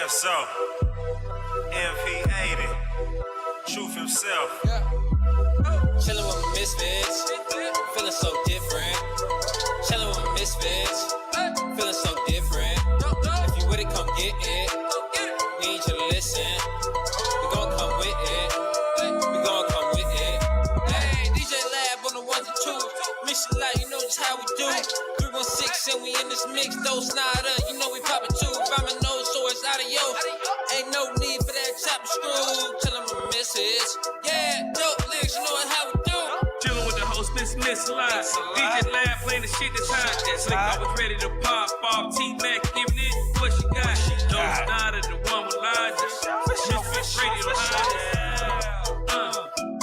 Yes, so MP80, Truth himself. Chillin' with my misfits, feeling so different. Chillin' with my misfits, feeling so different. If you with it, come get it. Need you to listen. We gon' come with it. We gon' come with it. Hey, DJ Lab on the ones and twos. Mixalot, you know just how we do. 316 and we in this mix. Dose nada, you know we poppin' too. Rhyming nose, so it's adios. Ain't no need for that chopper screw. Chillin' with my misfits. Yeah, dope lyrics, you know how we do. Chillin' with the host, Misfits Studio. DJ Lab playing the shit that's hot. Slick, I was ready to pop off. T-Mac giving it what she got. Dose nada, the one with Logic. Misfits Radio, the hottest.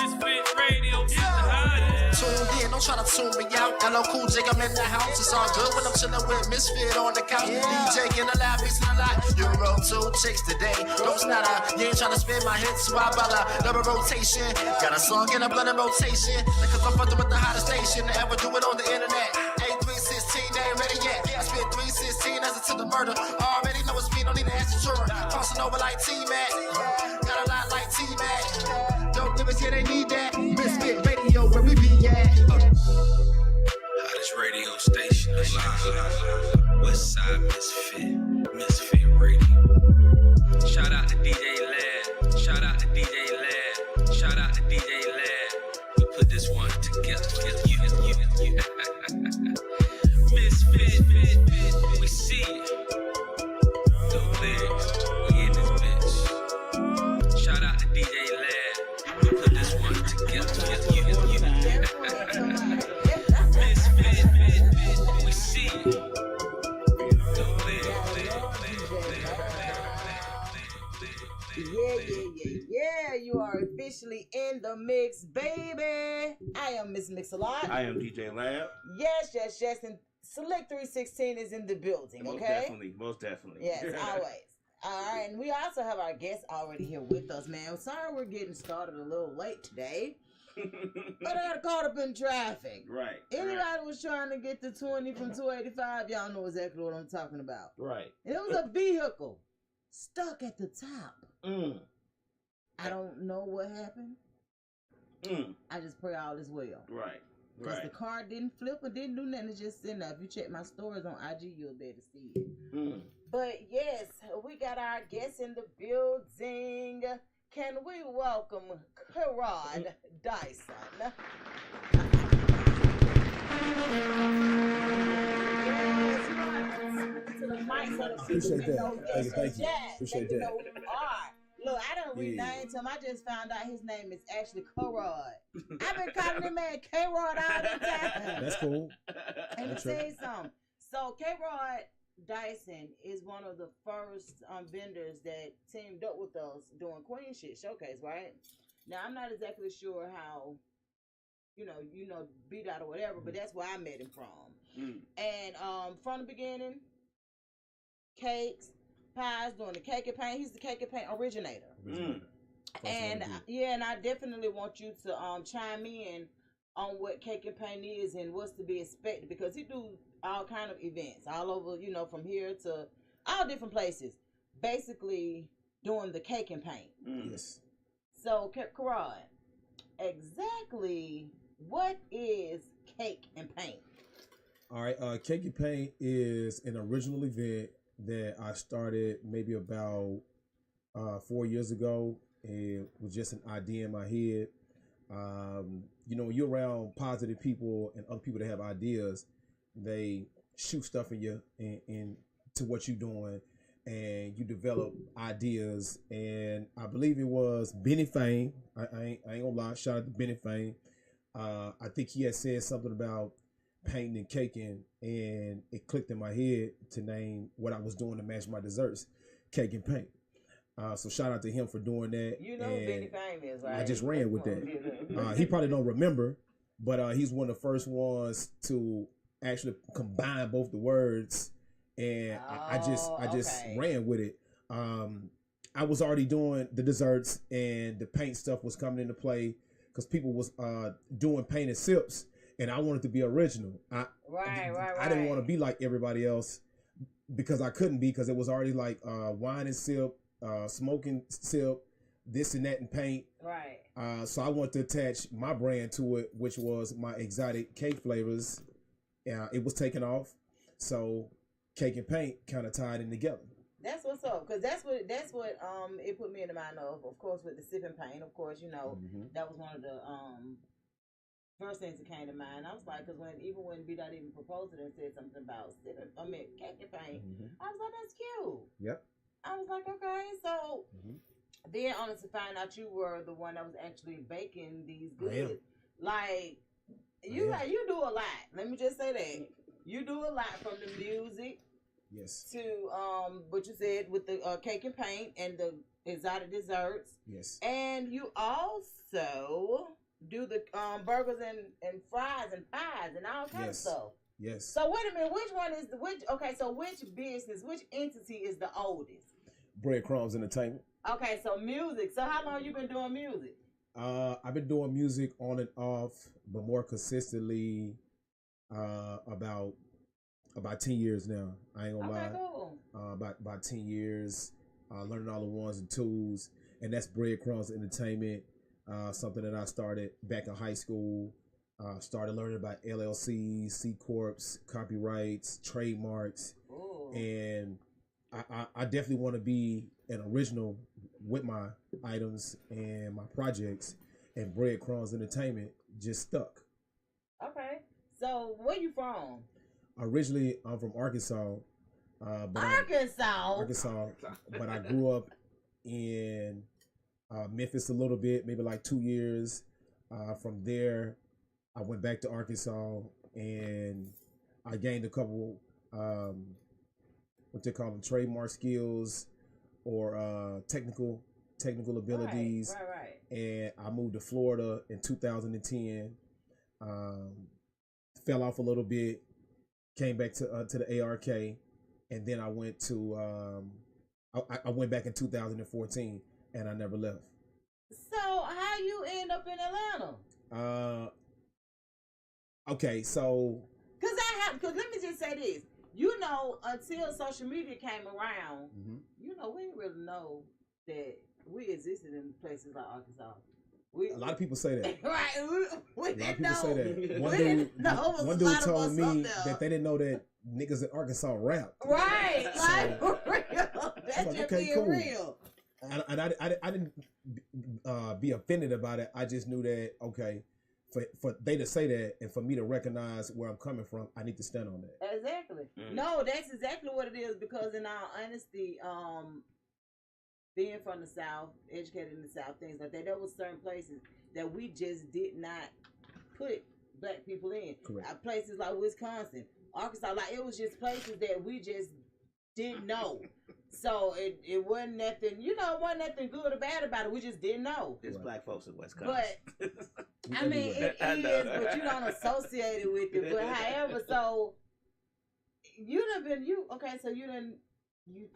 Misfits Radio, is the hottest. Tuned in, don't try to tune me out. Hello, cool J, I'm in the house. It's all good when I'm chillin' with Misfit on the couch. DJ in the lab, mixing a lot. You roll 2 chicks today. Don't snap out. You ain't tryna spin my hits. Why bother? Double rotation. Got a song in a blood in rotation. Because I'm fucking with the hottest station to ever do it on the internet. 8316, they ain't ready yet. I spit 316 as it to the murder. Already know it's me, don't need to ask the juror. Crossing over like T-Mac. Got a lot like T-Mac. Don't give us here, they need that. Misfit Radio, where we be at. Hottest radio station alive. WestSide Misfit Radio. Shout out to DJLAB. Shout out to DJLAB. Shout out to DJLAB. We put this one together. Misfit, we see it. Dope lyrics, we in this bitch. Shout out to DJLAB. We put this one together. Misfit, we see it. Dope Yeah, you are officially in the mix, baby. I am Miss Mixalot. I am DJLAB. Yes, and Slick316 is in the building, okay? Most definitely. Yes, always. All right, and we also have our guests already here with us, man. Sorry we're getting started a little late today, but I got caught up in traffic. Right. Anybody was trying to get the 20 from 285, y'all know exactly what I'm talking about. Right. And it was a vehicle stuck at the top. I don't know what happened. I just pray all is well. Right. Because the car didn't flip or didn't do nothing. It's just sitting there. If you check my stories on IG, you'll be able to see it. But yes, we got our guests in the building. Can we welcome Karod Dison? To the mic so the Appreciate that. Thank you. Appreciate that. Know who you are. Look, I don't renamed him. I just found out his name is actually Karod. I've been calling him man K-Rod all the time. That's cool. Let me tell you something. So Karod Dison is one of the first vendors that teamed up with us doing Queen Shit Showcase, right? Now I'm not exactly sure how, you know, beat out or whatever, but that's where I met him from. And from the beginning, cakes, pies, doing the cake and paint. He's the cake and paint originator. And and I definitely want you to chime in on what cake and paint is and what's to be expected, because he do all kind of events all over, you know, from here to all different places, basically doing the cake and paint. Yes. So, Karod, exactly what is cake and paint? All right. Cake and Paint is an original event that I started maybe about 4 years ago. It was just an idea in my head. You know, when you're around positive people and other people that have ideas, they shoot stuff in you and to what you're doing, and you develop ideas. And I believe it was Benny Fane. I ain't gonna lie. Shout out to Benny Fane. I think he had said something about painting and caking, and it clicked in my head to name what I was doing to match my desserts, cake and paint. So shout out to him for doing that. You know who Benny Fame is, right? I just ran with that. He probably don't remember, but he's one of the first ones to actually combine both the words, and I just ran with it. I was already doing the desserts, and the paint stuff was coming into play because people was doing painted sips. And I wanted to be original. I didn't want to be like everybody else. because I couldn't be, because it was already like wine and sip, smoking sip, this and that and paint. Right. So I wanted to attach my brand to it, which was my exotic cake flavors. It was taken off, so cake and paint kind of tied in together. That's what's up, because that's what it put me in the mind of course, with the sip and paint. Of course, you know, that was one of the first things that came to mind. I was like, because even when B Dot even proposed it and said something about cake and paint, I was like, that's cute. Yep. I was like, okay, so then honestly find out you were the one that was actually baking these goods. Like you do a lot. Let me just say that. You do a lot, from the music to what you said with the cake and paint and the exotic desserts. Yes. And you also do the burgers and fries and pies and all kinds of stuff. Yes. So wait a minute, which business, which entity is the oldest? Crumbs Entertainment. Okay, so music. So how long you been doing music? I've been doing music on and off, but more consistently about 10 years now. I ain't gonna lie. Cool. About 10 years, learning all the ones and twos, and that's Crumbs Entertainment. Something that I started back in high school. Started learning about LLCs, C corps, copyrights, trademarks. Ooh. And I definitely want to be an original with my items and my projects, and Crumbs Entertainment just stuck. Okay, so where you from? Originally, I'm from Arkansas. Arkansas, but I grew up in Memphis a little bit, maybe like 2 years. From there, I went back to Arkansas, and I gained a couple what they call them, trademark skills or technical abilities. Right. And I moved to Florida in 2010. Fell off a little bit, came back to the ARK, and then I went to I went back in 2014, and I never left. So how you end up in Atlanta? Okay, so because let me just say this. You know, until social media came around, you know, we didn't really know that we existed in places like Arkansas. A lot of people say that. Right. We didn't know. Say that. One dude told me that they didn't know that niggas in Arkansas rap. Right. Like, for real. That's just being real. And I didn't be offended about it. I just knew that, okay, for they to say that and for me to recognize where I'm coming from, I need to stand on that. Exactly. No, that's exactly what it is, because in all honesty, being from the South, educated in the South, things like that, there was certain places that we just did not put black people in. Correct. Places like Wisconsin, Arkansas, like it was just places that we just didn't know. So it wasn't nothing, wasn't nothing good or bad about it. We just didn't know. There's black folks in Wisconsin. But I mean, it is, but you don't associate it with it. But however, so you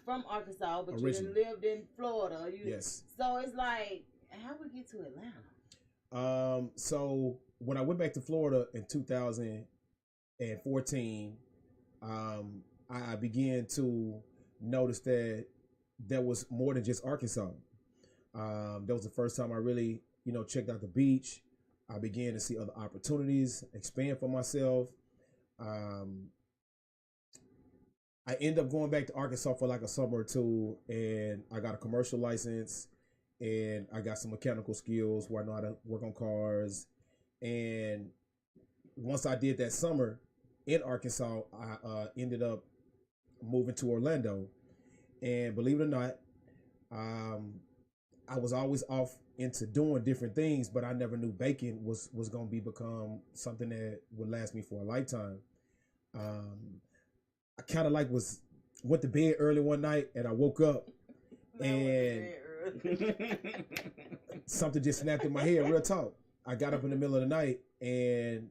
from Arkansas, but Originally. you done lived in Florida. Yes. So it's like, how we get to Atlanta? So when I went back to Florida in 2014, I began to notice that there was more than just Arkansas. That was the first time I really, checked out the beach. I began to see other opportunities, expand for myself. I ended up going back to Arkansas for like a summer or two, and I got a commercial license, and I got some mechanical skills where I know how to work on cars. And once I did that summer in Arkansas, I ended up moving to Orlando. And believe it or not, I was always off into doing different things, but I never knew baking was going to become something that would last me for a lifetime. I kind of went to bed early one night, and I woke up and something just snapped in my head. Real talk. I got up in the middle of the night, and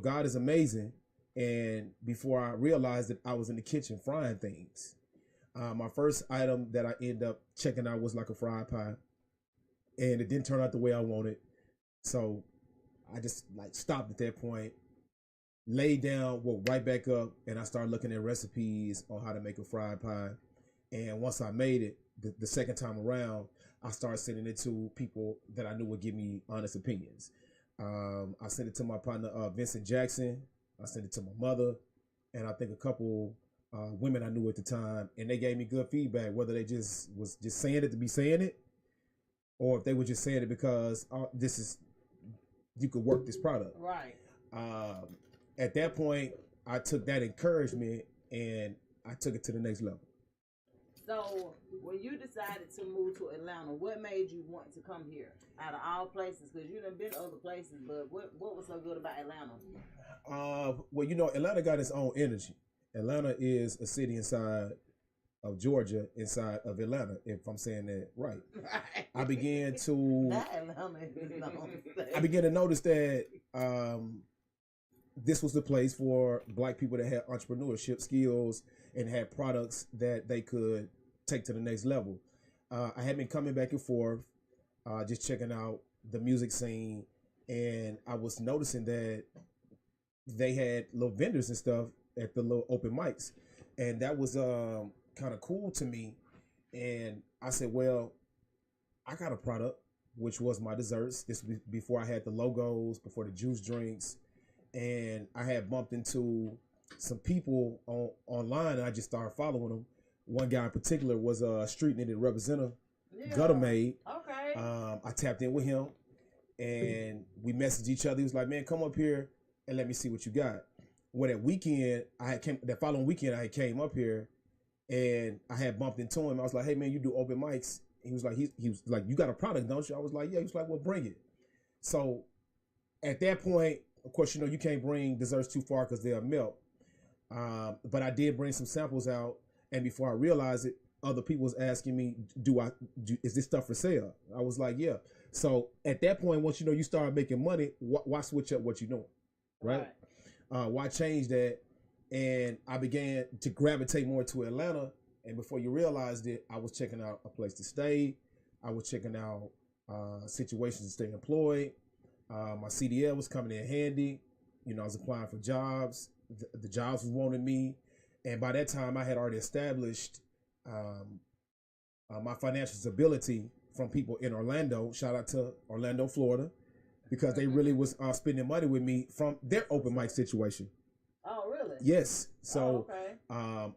God is amazing. And before I realized it, I was in the kitchen frying things. My first item that I ended up checking out was like a fried pie, and it didn't turn out the way I wanted. So I just stopped at that point. laid down, woke right back up, and I started looking at recipes on how to make a fried pie. And once I made it, the second time around, I started sending it to people that I knew would give me honest opinions. I sent it to my partner, Vincent Jackson. I sent it to my mother, and I think a couple women I knew at the time, and they gave me good feedback, whether they just was just saying it to be saying it, or if they were just saying it because you could work this product. Right. At that point, I took that encouragement and I took it to the next level. So when you decided to move to Atlanta, what made you want to come here out of all places? Because you done been other places, but what was so good about Atlanta? Well, you know, Atlanta got its own energy. Atlanta is a city inside of Georgia, inside of Atlanta, if I'm saying that right. I began to Not Atlanta, I began to notice that this was the place for Black people that had entrepreneurship skills and had products that they could take to the next level. I had been coming back and forth, just checking out the music scene, and I was noticing that they had little vendors and stuff at the little open mics, and that was kind of cool to me. And I said, well, I got a product, which was my desserts. This was before I had the logos, before the juice drinks, and I had bumped into some people online, and I just started following them. One guy in particular was a street knitted representative, Gutter Made. Okay. I tapped in with him, and we messaged each other. He was like, "Man, come up here and let me see what you got." Well, that following weekend, I came up here, and I had bumped into him. I was like, "Hey, man, you do open mics?" He was like, he was like, "You got a product, don't you?" I was like, "Yeah." He was like, "Well, bring it." So at that point, of course, you know, you can't bring desserts too far because they'll melt. But I did bring some samples out, and before I realized it, other people was asking me, is this stuff for sale? I was like, yeah. So at that point, once you know you start making money, why switch up what you're doing, right? Why change that? And I began to gravitate more to Atlanta, and before you realized it, I was checking out a place to stay. I was checking out situations to stay employed. My CDL was coming in handy. You know, I was applying for jobs. The jobs was wanting me. And by that time, I had already established my financial stability from people in Orlando. Shout out to Orlando, Florida, because they really was spending money with me from their open mic situation. Oh, really? Yes. So okay.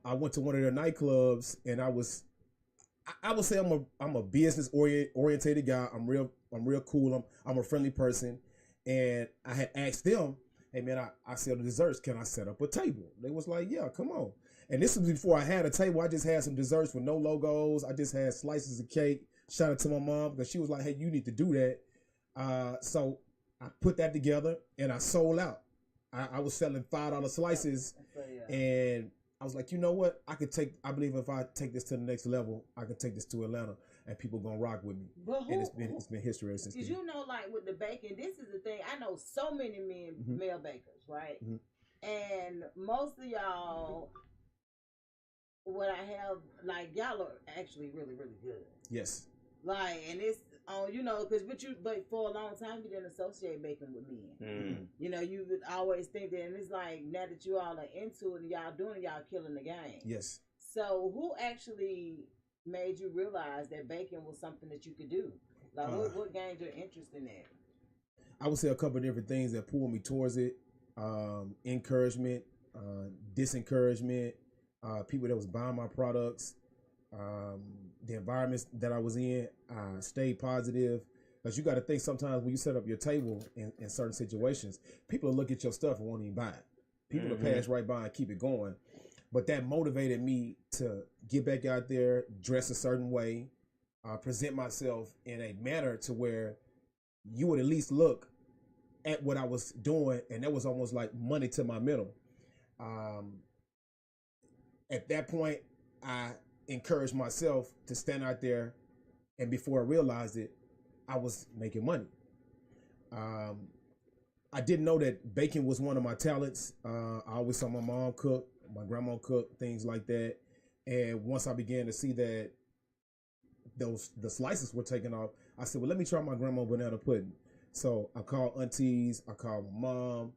I went to one of their nightclubs, and I would say I'm a business orientated guy. I'm real cool. I'm a friendly person, and I had asked them, "Hey man, I sell the desserts. Can I set up a table?" They was like, "Yeah, come on." And this was before I had a table. I just had some desserts with no logos. I just had slices of cake. Shout out to my mom because she was like, "Hey, you need to do that." So I put that together and I sold out. I was selling $5 slices, and I was like, you know what? I believe if I take this to the next level, I can take this to Atlanta, and people gonna rock with me. And it's been history ever since then. Did you know, like with the baking, this is the thing. I know so many male bakers, right? And most of y'all, what I have, like y'all are actually really, really good. Yes. Like, and it's you know, but for a long time you didn't associate baking with men. You know, you would always think that, and it's like now that you all are into it and y'all doing it, y'all killing the game. Yes. So who actually made you realize that baking was something that you could do? Like, what gained your interest in that? I would say a couple of different things that pulled me towards it. Encouragement, disencouragement, people that was buying my products, the environments that I was in, stayed positive. Because you got to think sometimes when you set up your table in certain situations, people will look at your stuff and won't even buy it. People will pass right by and keep it going. But that motivated me to get back out there, dress a certain way, present myself in a manner to where you would at least look at what I was doing, and that was almost like money to my middle. At that point, I encouraged myself to stand out there, and before I realized it, I was making money. I didn't know that baking was one of my talents. I always saw my mom cook, my grandma cook, things like that. And once I began to see that the slices were taking off, I said, well, let me try my grandma banana pudding. So I called aunties, I called my mom,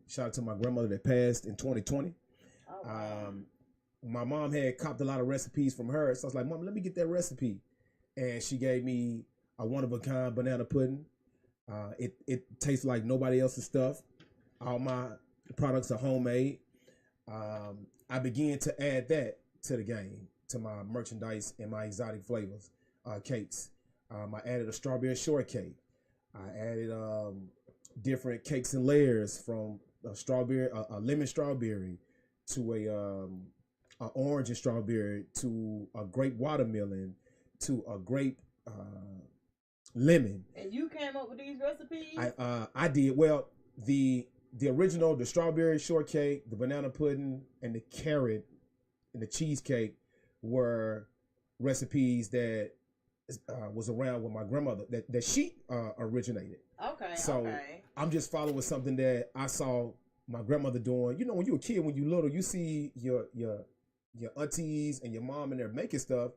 Shout out to my grandmother that passed in 2020. Oh, wow. My mom had copped a lot of recipes from her, so I was like, Mom, let me get that recipe. And she gave me a one-of-a-kind banana pudding. It tastes like nobody else's stuff. All my products are homemade. I began to add that to the game, to my merchandise and my exotic flavors, cakes. I added a strawberry shortcake. I added different cakes and layers from a lemon strawberry to a orange and strawberry to a grape watermelon to a grape lemon. And you came up with these recipes? I did. Well, the original, the strawberry shortcake, the banana pudding, and the carrot and the cheesecake were recipes that was around with my grandmother that she originated. Okay. So okay. I'm just following something that I saw my grandmother doing. You know, when you're a kid, when you're little, you see your aunties and your mom and they're making stuff,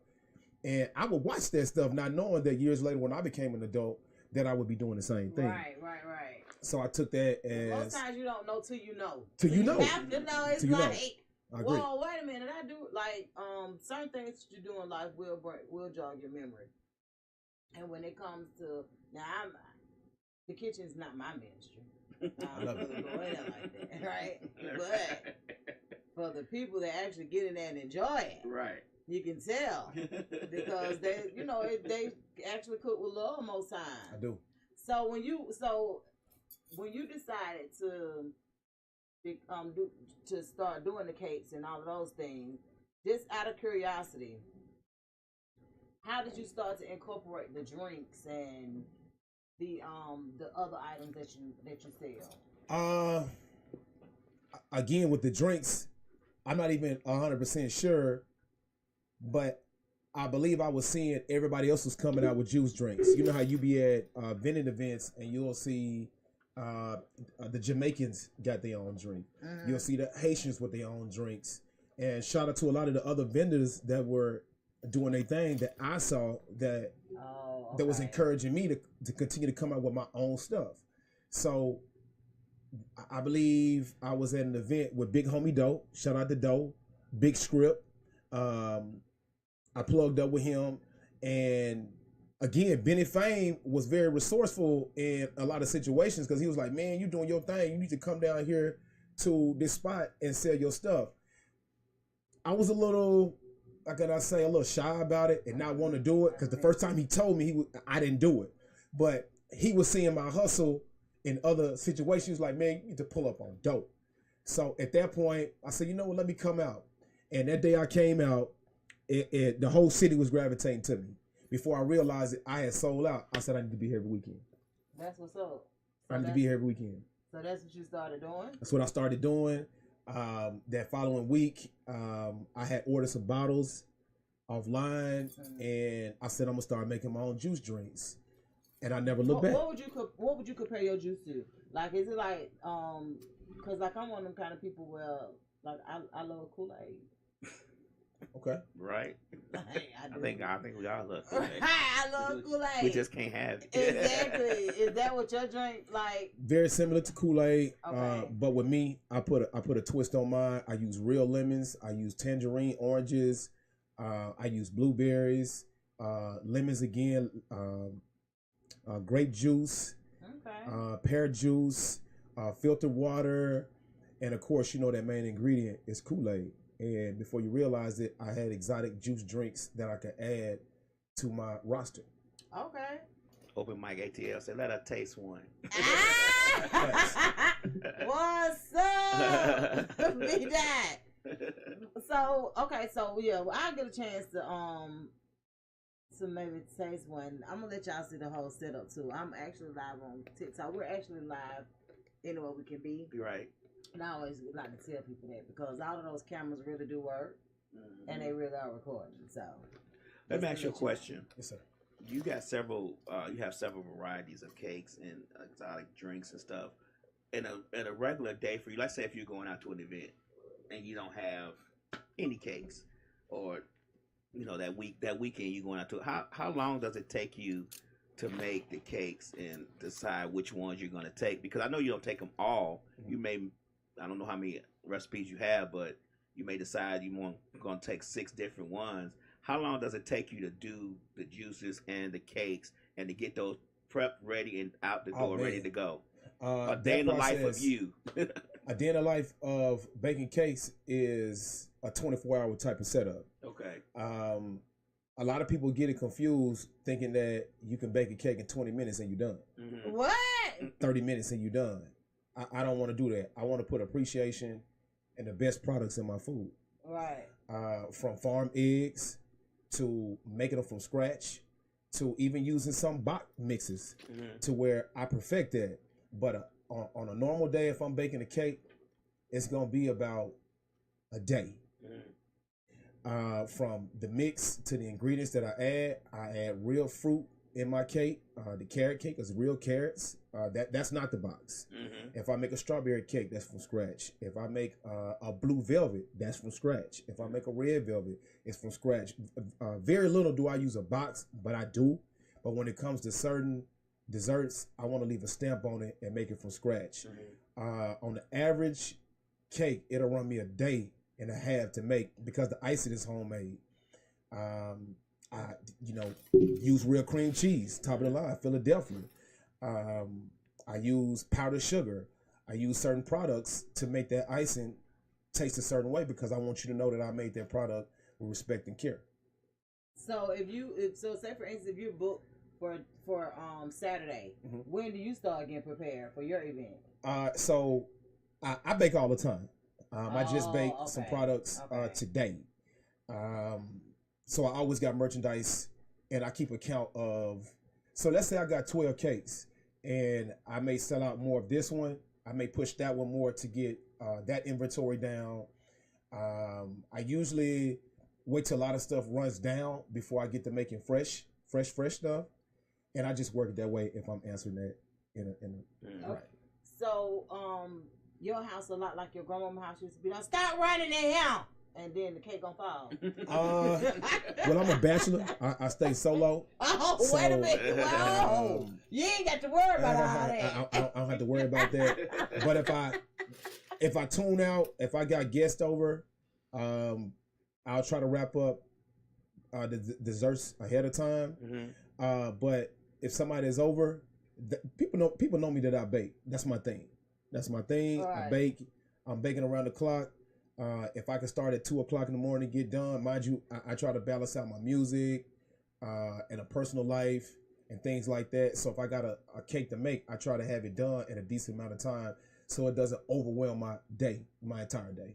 and I would watch that stuff, not knowing that years later, when I became an adult, that I would be doing the same thing. Right. So I took that as most times you don't know till you know. Till you know. You have to know. It's Till you know. like, I agree. well, wait a minute. I do like certain things that you do in life will jog your memory. And when it comes to now, the kitchen's not my ministry. I don't really go in there like that, right? But for the people that actually get in there and enjoy it, Right. you can tell because they actually cook with love most times. I do. So when you decided to start doing the cakes and all of those things, just out of curiosity, how did you start to incorporate the drinks and the other items that you sell? Again, with the drinks, I'm not even 100% sure, but I believe I was seeing everybody else was coming out with juice drinks. You know how you be at vending events and you'll see the Jamaicans got their own drink. Mm-hmm. You'll see the Haitians with their own drinks. And shout out to a lot of the other vendors that were doing their thing that I saw that that was encouraging me to continue to come out with my own stuff. So I believe I was at an event with Big Homie Doe. Shout out to Doe, Big Script. I plugged up with him, and again, Benny Fame was very resourceful in a lot of situations because he was like, "Man, you doing your thing. You need to come down here to this spot and sell your stuff." I was a little, how can I say, a little shy about it and not want to do it because the first time he told me, I didn't do it. But he was seeing my hustle in other situations. He was like, "Man, you need to pull up on dope." So at that point, I said, "You know what? Let me come out." And that day I came out, the whole city was gravitating to me. Before I realized it, I had sold out. I said I need to be here every weekend. That's what's up. So I need to be here every weekend. So that's what you started doing? That's what I started doing. That following week, I had ordered some bottles offline, and I said I'm gonna start making my own juice drinks. And I never looked back. What would you compare your juice to? Like, is it like because like I'm one of them kind of people where like I love Kool-Aid. Okay. Right. I think we all love Kool-Aid. I love Kool-Aid. We just can't have it. Exactly. Is that what your drink like? Very similar to Kool-Aid, Okay. but with me, I put a twist on mine. I use real lemons. I use tangerine oranges. I use blueberries, lemons again, grape juice, pear juice, filtered water, and of course, you know that main ingredient is Kool-Aid. And before you realize it, I had exotic juice drinks that I could add to my roster. Okay. Open mic ATL said, "Let her taste one." What's up? Be that. So okay, so yeah, well, I'll get a chance to maybe taste one. I'm gonna let y'all see the whole setup too. I'm actually live on TikTok. We're actually live anywhere we can be. Right. And I always like to tell people that because all of those cameras really do work, and they really are recording. So let me ask you a question. Yes, sir. You got several. You have several varieties of cakes and exotic drinks and stuff. In a regular day for you, let's say if you're going out to an event and you don't have any cakes, or you know that weekend you're going out to, how long does it take you to make the cakes and decide which ones you're gonna take? Because I know you don't take them all. You may, I don't know how many recipes you have, but you may decide gonna take 6 different ones. How long does it take you to do the juices and the cakes and to get those prepped, ready, and out the door, ready to go? A day in the life of you. A day in the life of baking cakes is a 24-hour type of setup. Okay. A lot of people get it confused thinking that you can bake a cake in 20 minutes and you're done. Mm-hmm. What? 30 minutes and you're done. I don't want to do that. I want to put appreciation and the best products in my food. Right. From farm eggs to making them from scratch to even using some box mixes to where I perfect that. But on a normal day, if I'm baking a cake, it's going to be about a day. From the mix to the ingredients that I add real fruit in my cake. The carrot cake is real carrots. That's not the box. If I make a strawberry cake, that's from scratch. If I make a blue velvet, that's from scratch. If I make a red velvet, it's from scratch. Very little do I use a box, but I do. But when it comes to certain desserts, I want to leave a stamp on it and make it from scratch. On the average cake, it'll run me a day and a half to make because the icing is homemade. I use real cream cheese, top of the line, Philadelphia. I use powdered sugar. I use certain products to make that icing taste a certain way because I want you to know that I made that product with respect and care. So so say for instance, if you're booked for Saturday, when do you start getting prepared for your event? So I bake all the time. I just baked some products today. So I always got merchandise and I keep account of, so let's say I got 12 cakes and I may sell out more of this one. I may push that one more to get that inventory down. I usually wait till a lot of stuff runs down before I get to making fresh stuff. And I just work it that way if I'm answering that right. So, your house a lot like your grandmama's house used to be like, stop running in here, and then the cake gonna fall. Well, I'm a bachelor. I stay solo. Oh, wait a minute. Wow. You ain't got to worry about all that. I don't have to worry about that. But if I tune out, if I got guests over, I'll try to wrap up the desserts ahead of time. But if somebody is over, people know me that I bake. That's my thing. Right. I bake. I'm baking around the clock. If I can start at 2 o'clock in the morning, get done. Mind you, I try to balance out my music and a personal life and things like that. So if I got a cake to make, I try to have it done in a decent amount of time so it doesn't overwhelm my entire day.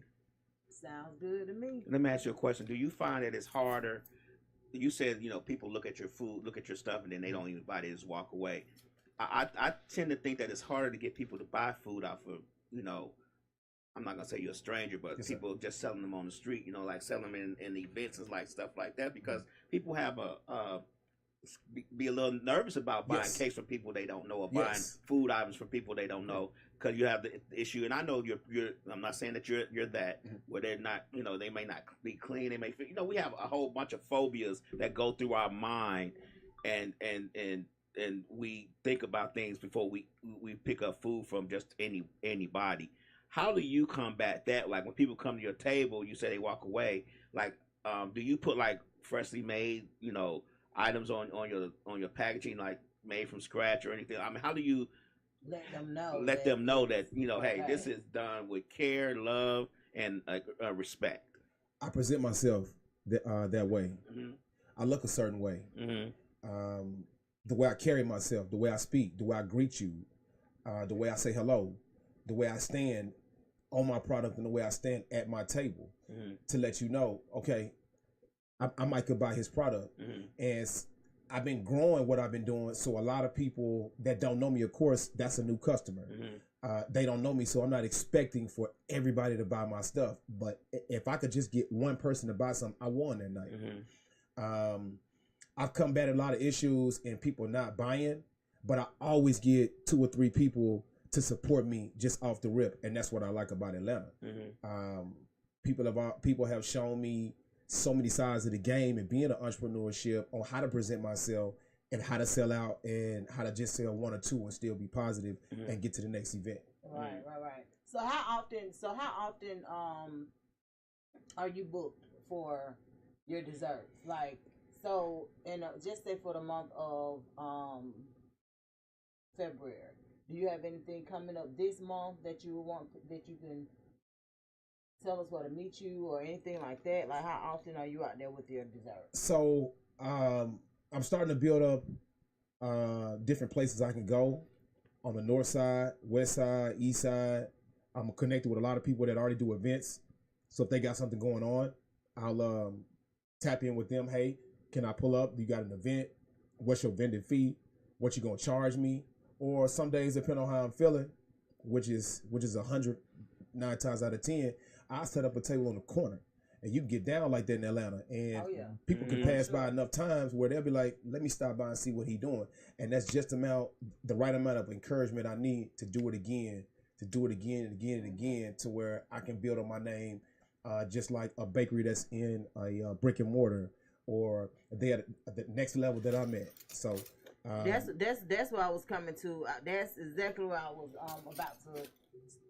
Sounds good to me. Let me ask you a question. Do you find that it's harder? You said, people look at your food, look at your stuff, and then they don't even buy it, they just walk away. I tend to think that it's harder to get people to buy food off of, I'm not going to say you're a stranger, but yes, people just selling them on the street, like selling them in events and like stuff like that, because people have be a little nervous about buying cakes from people they don't know or buying food items from people they don't know, because you have the issue. And I know you're I'm not saying that you're that, where they're not, they may not be clean. They may, we have a whole bunch of phobias that go through our mind, and we think about things before we pick up food from just anybody. How do you combat that? Like when people come to your table, you say they walk away. Like, do you put like freshly made, items on your packaging, like made from scratch or anything? I mean, how do you let them know that hey, this is done with care, love, and respect? I present myself that way. I look a certain way. The way I carry myself, the way I speak, the way I greet you, the way I say hello, the way I stand on my product, and the way I stand at my table to let you know, okay, I might could buy his product. And I've been growing what I've been doing. So a lot of people that don't know me, of course, that's a new customer. They don't know me, so I'm not expecting for everybody to buy my stuff. But if I could just get one person to buy something, I won that night. I've combated a lot of issues and people not buying, but I always get 2 or 3 people to support me just off the rip, and that's what I like about Atlanta. People have shown me so many sides of the game and being an entrepreneurship on how to present myself and how to sell out and how to just sell one or two and still be positive and get to the next event. Right. So how often are you booked for your desserts? Like, so just say for the month of February, do you have anything coming up this month that you want that you can tell us where to meet you or anything like that? Like, how often are you out there with your desserts? So I'm starting to build up different places I can go on the north side, west side, east side. I'm connected with a lot of people that already do events. So if they got something going on, I'll tap in with them. Hey, can I pull up? You got an event? What's your vending fee? What you gonna charge me? Or some days, depending on how I'm feeling, which is 100 9 times out of 10, I set up a table on the corner. And you can get down like that in Atlanta. And people can pass by enough times where they'll be like, let me stop by and see what he's doing. And that's just the right amount of encouragement I need to do it again and again to where I can build on my name, just like a bakery that's in a brick and mortar, or they at the next level that I'm at. So that's what I was coming to. That's exactly what I was about to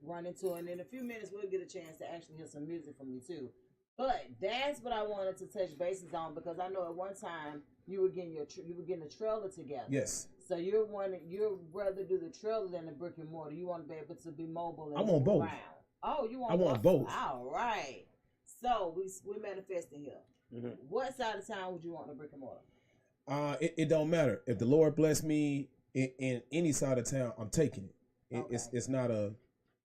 run into. And in a few minutes, we'll get a chance to actually hear some music from you too. But that's what I wanted to touch bases on, because I know at one time you were getting a trailer together. Yes. So you'd rather do the trailer than the brick and mortar. You want to be able to be mobile. And I want both. around. Oh, you want? I want both. All right. So we're manifesting here. Mm-hmm. What side of town would you want the brick and mortar? It don't matter. If the Lord bless me in any side of town, I'm taking it. Okay.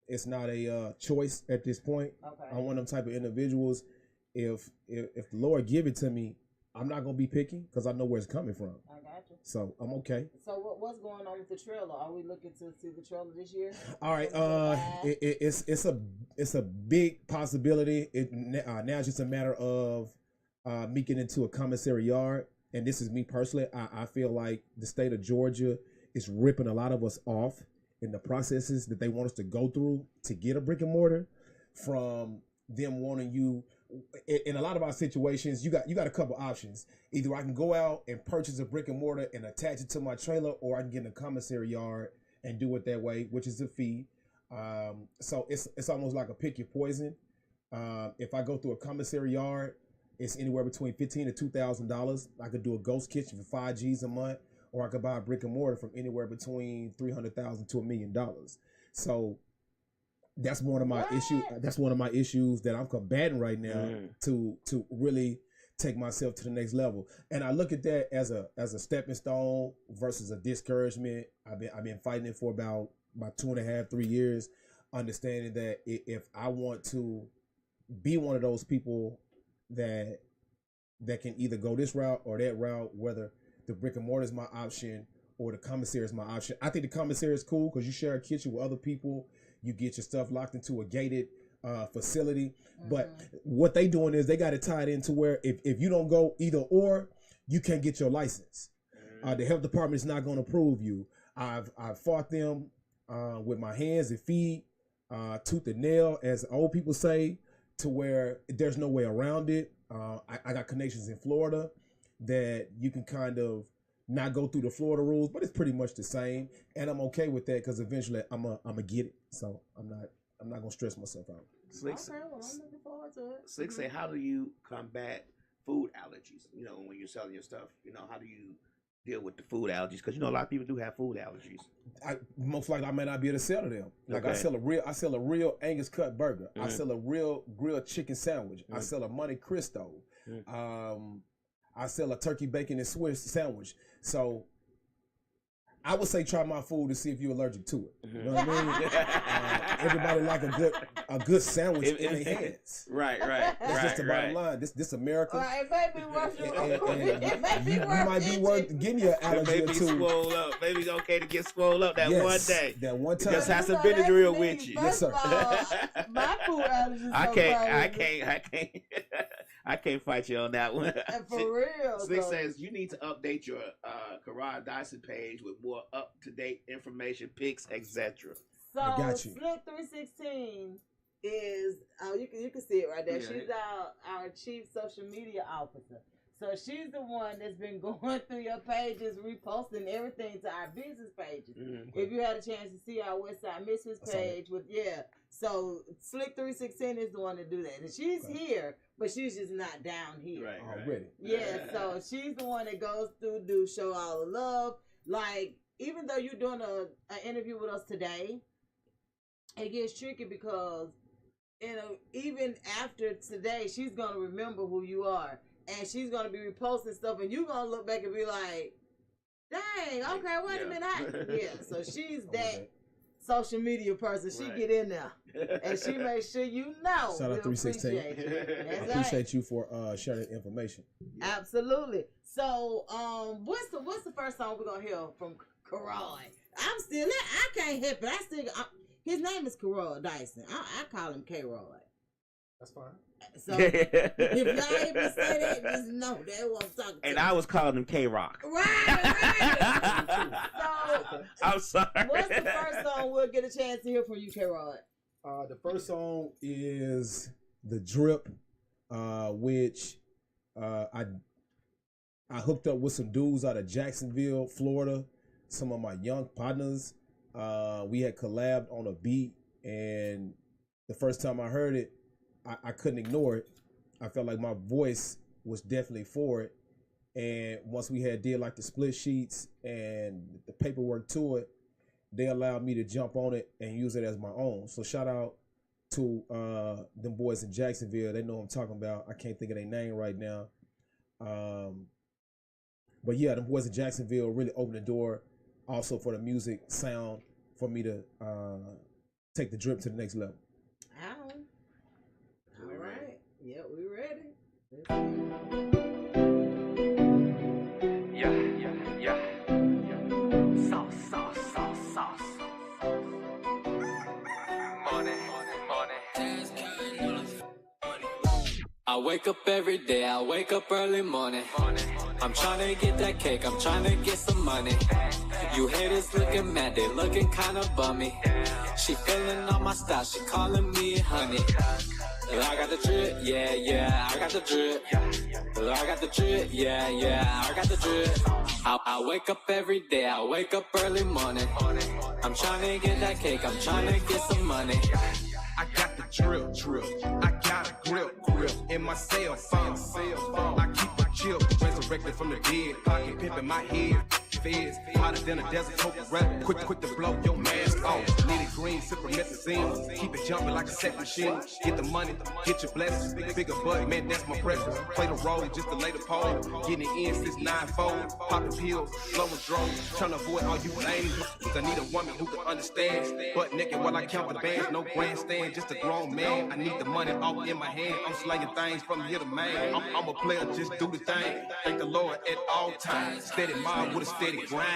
It's not a choice at this point. Okay. I'm one of them type of individuals. If the Lord give it to me, I'm not gonna be picky because I know where it's coming from. I got you. So I'm okay. So what's going on with the trailer? Are we looking to see the trailer this year? All right. It's a big possibility. Now it's just a matter of me getting into a commissary yard. And this is me personally. I feel like the state of Georgia is ripping a lot of us off in the processes that they want us to go through to get a brick and mortar, from them wanting you. In a lot of our situations, you got a couple options. Either I can go out and purchase a brick and mortar and attach it to my trailer, or I can get in a commissary yard and do it that way, which is a fee. So it's almost like a pick your poison. If I go through a commissary yard, it's anywhere between $1,500 to $2,000. I could do a ghost kitchen for $5Gs a month, or I could buy a brick and mortar from anywhere between $300,000 to $1 million. So that's one of my issues. That's one of my issues that I'm combating right now to really take myself to the next level. And I look at that as a stepping stone versus a discouragement. I've been fighting it for about 2.5, 3 years, understanding that if I want to be one of those people that can either go this route or that route, whether the brick and mortar is my option or the commissary is my option. I think the commissary is cool because you share a kitchen with other people. You get your stuff locked into a gated facility. But what they doing is they got it tied into where if you don't go either or, you can't get your license. The health department is not going to approve you. I've fought them with my hands and feet, tooth and nail, as old people say, to where there's no way around it. I got connections in Florida that you can kind of not go through the Florida rules, but it's pretty much the same, and I'm okay with that because eventually I'm gonna get it. So I'm not gonna stress myself out. Slick, Okay, well, I'm looking forward to it. Slick say, how do you combat food allergies? You know, when you're selling your stuff, how do you deal with the food allergies? Because a lot of people do have food allergies. Most likely I may not be able to sell to them. Like Okay. I sell a real Angus cut burger. I sell a real grilled chicken sandwich. I sell a Monte Cristo. I sell a turkey bacon and Swiss sandwich. So I would say try my food to see if you're allergic to it. You know what I mean? Everybody like a good sandwich in their hands. Right. That's just the bottom line. This America. It may be worth You might be worth getting your allergy Maybe to. swole up. Maybe it's okay to get swole up that one day. That one time. Just have some Benadryl with you. Yes, sir. My food allergies. I can't fight you on that one. For real. Slick says you need to update your Karod Dison page with more up-to-date information, pics, etc. So I got you. Slick316 is you can see it right there. Yeah. She's our chief social media officer. So she's the one that's been going through your pages, reposting everything to our business pages. Mm-hmm. If you had a chance to see our WestSide Misfits page so Slick316 is the one to do that. And she's here, but she's just not down here. Right. Already. Yeah, so she's the one that goes through, show all the love. Like, even though you're doing an interview with us today, it gets tricky because even after today, she's going to remember who you are. And she's going to be reposting stuff, and you're going to look back and be like, dang, okay, wait a minute. So she's that social media person. She get in there. And she makes sure you know. Shout out 316. I appreciate you for sharing the information. Absolutely. So, what's the first song we're going to hear from Karod? I'm still, I can't help it. His name is Karod Dison. I call him K-Rod. That's fine. So if y'all hear me say that, just know that's what I'm talking And to. I was calling him K-Rock. Right. So I'm sorry. what's the first song we'll get a chance to hear from you, K-Rod? The first song is The Drip, which I hooked up with some dudes out of Jacksonville, Florida, some of my young partners. We had collabed on a beat, and the first time I heard it, I couldn't ignore it. I felt like my voice was definitely for it. And once we did like the split sheets and the paperwork to it, they allowed me to jump on it and use it as my own. So shout out to them boys in Jacksonville. They know what I'm talking about. I can't think of their name right now. But yeah, them boys in Jacksonville really opened the door also for the music sound for me to take the drip to the next level. All right. Yeah, we ready. Yeah. Sauce. Money. I wake up every day, I wake up early morning. I'm trying to get that cake, I'm trying to get some money. You haters looking mad, they looking kinda bummy. She feeling on my style, she calling me honey. I got the drip, yeah, I got the drip. I got the drip, yeah, I got the drip. I wake up every day, I wake up early morning. I'm trying to get that cake, I'm trying to get some money. I got the drip. I got a grip in my cell phone. I keep a chip, resurrected from the dead. Pocket pimping my head. Feds, hotter than a desert coke rap. Quick to blow your mask off. Nitty green, sipping methazine. Keep it jumping like a sex machine. Get the money, get your blessings. Bigger butt, man, that's my preference. Play the role just to lay the pole. Getting it in since 9-4. Popping pills, slow and drone. Trying to avoid all you lame. Cause I need a woman who can understand. Butt naked while I count the bands. No grandstand, just a grown man. I need the money all in my hand. I'm slanging things from here to Maine. I'm a player, just do the thing. Thank the Lord at all times. Steady mind with a steady grind.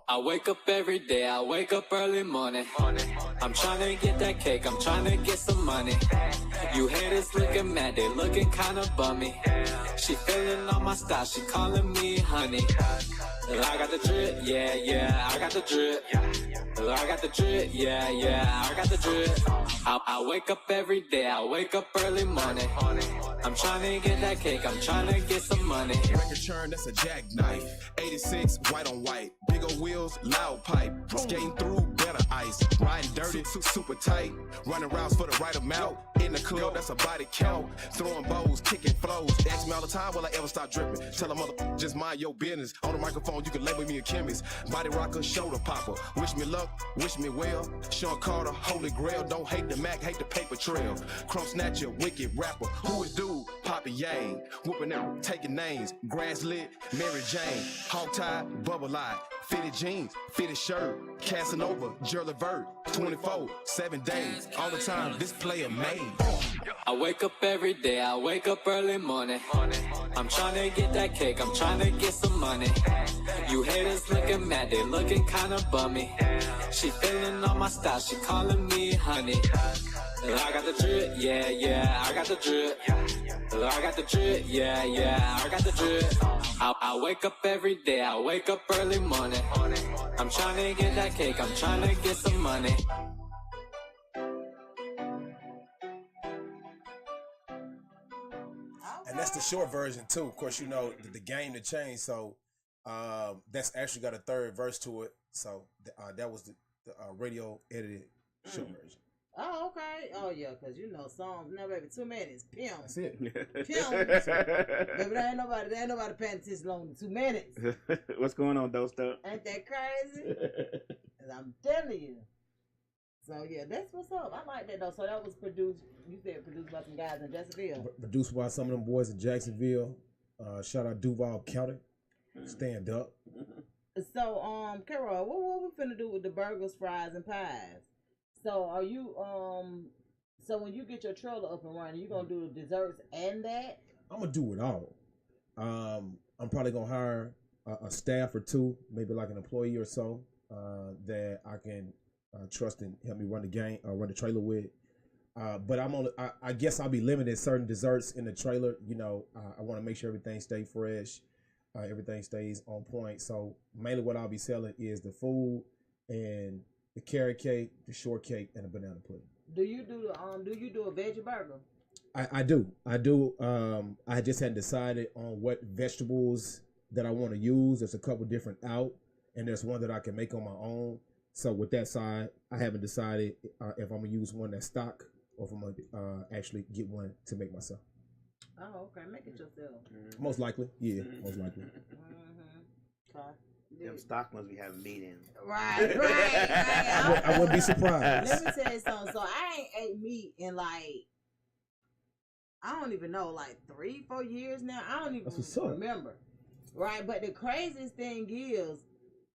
I wake up every day, I wake up early morning. I'm trying to get that cake, I'm trying to get some money. You haters looking mad, they looking kinda bummy. She feeling on my style, she calling me honey. I got the drip, yeah, I got the drip. I got the drip, yeah, I got the drip. I wake up every day, I wake up early morning. I'm trying to get that cake, I'm trying to get some money. Record churn, that's a jackknife. 86, white on white. Big old wheels, loud pipe. Skating through, better ice. Riding dirty, super tight. Running routes for the right amount. In the club, that's a body count. Throwing bows, kicking flows. Ask me all the time, will I ever stop dripping? Tell a mother, just mind your business. On the microphone, you can label me a chemist. Body rocker, shoulder popper. Wish me luck, wish me well. Sean Carter, holy grail. Don't hate the Mac, hate the paper trail. Crumb snatcher, wicked rapper. Who is dude? Poppy Yang. Whooping out, taking names. Grass lit, Mary Jane. Hog tie, bubble eye. Fitted jeans, fitted shirt. Casanova, Jerry Vert. 24, 7 days. All the time, this player made. I wake up every day, I wake up early morning. I'm trying to get that cake, I'm trying to get some money. You haters looking mad, they looking kinda bummy. She feeling on my style, she calling me honey. I got the drip, yeah, I got the drip. I got the drip, yeah, I got the drip. I wake up every day, I wake up early morning. I'm trying to get that cake, I'm trying to get some money. And that's the short version too. Of course, you know the game to change. So that's actually got a third verse to it. So that was the radio edited short version. Oh, okay. Oh, yeah, because you know songs, now, baby, 2 minutes. Pimp. That's it. Pimp. Baby, there ain't nobody paying attention longer than 2 minutes. What's going on, Dose Stuff? Ain't that crazy? I'm telling you. So, yeah, that's what's up. I like that, though. So, that was produced, you said produced by some guys in Jacksonville. Produced by some of them boys in Jacksonville. Shout out Duval County. Stand up. So, Karod, what we finna do with the burgers, fries, and pies? So are you so when you get your trailer up and running, you gonna do the desserts and that? I'm gonna do it all. I'm probably gonna hire a staff or two, maybe like an employee or so, that I can trust and help me run the game, run the trailer with. But I guess I'll be limited certain desserts in the trailer. You know, I want to make sure everything stays fresh, everything stays on point. So mainly what I'll be selling is the food and the carrot cake, the shortcake, and the banana pudding. Do you do a veggie burger? I do. I just hadn't decided on what vegetables that I want to use. There's a couple different out, and there's one that I can make on my own. So with that side, I haven't decided if I'm gonna use one that's stock or if I'm gonna actually get one to make myself. Oh, okay. Make it yourself. Most likely, yeah. Most likely. Okay. Them stock must be having meat in. Right. I wouldn't be surprised. Let me tell you something. So I ain't ate meat in like, I don't even know, like 3-4 years now. I don't even remember. Right. But the craziest thing is,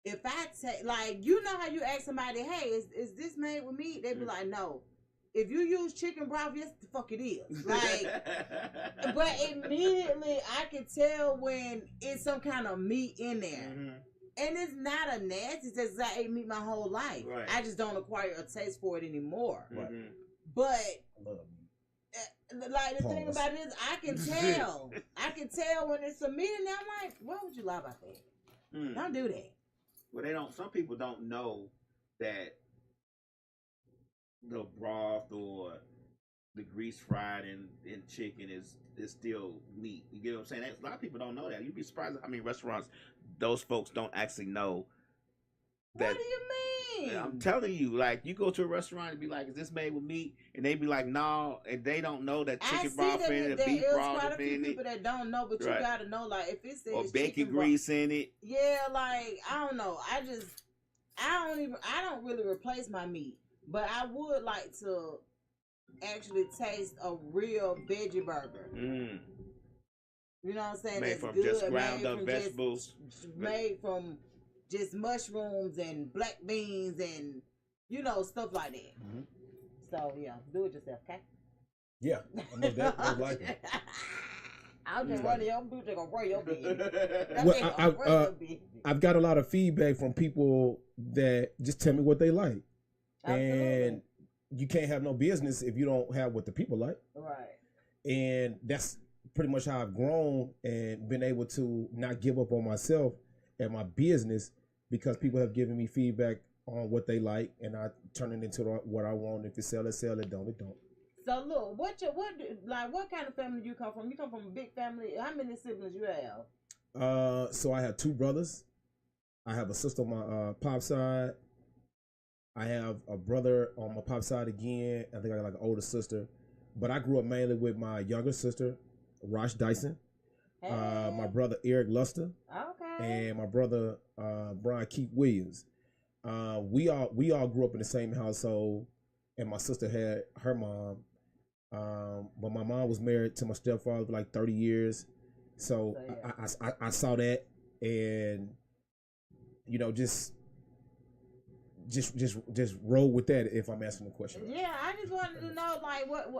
if I take, like, you know how you ask somebody, hey, is this made with meat? They be like, no. If you use chicken broth, yes, the fuck it is. Like, but immediately I can tell when it's some kind of meat in there. And it's not a nasty taste. I ate meat my whole life. Right. I just don't acquire a taste for it anymore. Right. But like the thing about it is, I can tell. I can tell when it's some meat in there. I'm like, why would you lie about that? Don't do that. Well, they don't. Some people don't know that the broth or the grease fried in chicken is still meat. You get what I'm saying? A lot of people don't know that. You'd be surprised how many restaurants those folks don't actually know that. What do you mean? I'm telling you, like, you go to a restaurant and be like, is this made with meat? And they be like, no, and they don't know that chicken broth in it, beef broth in it. Quite a few people that don't know, but you gotta know, like, if it says or bacon grease in it. Yeah, like, I don't know. I don't really replace my meat, but I would like to actually taste a real veggie burger. You know what I'm saying? Made from good, just ground up vegetables. Made from just mushrooms and black beans and, you know, stuff like that. So, yeah, do it yourself, okay? Yeah, I know that. I like it. I'll just run your boot and run your beat. I've got a lot of feedback from people that just tell me what they like. Absolutely. And you can't have no business if you don't have what the people like. Right. And that's pretty much how I've grown and been able to not give up on myself and my business because people have given me feedback on what they like and I turn it into what I want. If it sell it, don't it don't. So look, what kind of family do you come from? You come from a big family. How many siblings you have? So I have 2 brothers. I have a sister on my pop side. I have a brother on my pop side again. I think I got like an older sister. But I grew up mainly with my younger sister, Karod Dison. Hey. My brother, Eric Luster. Okay. And my brother, Brian Keith Williams. We all grew up in the same household. And my sister had her mom. But my mom was married to my stepfather for like 30 years. So yeah. I saw that and, you know, just roll with that if I'm asking the question. Yeah, I just wanted to know what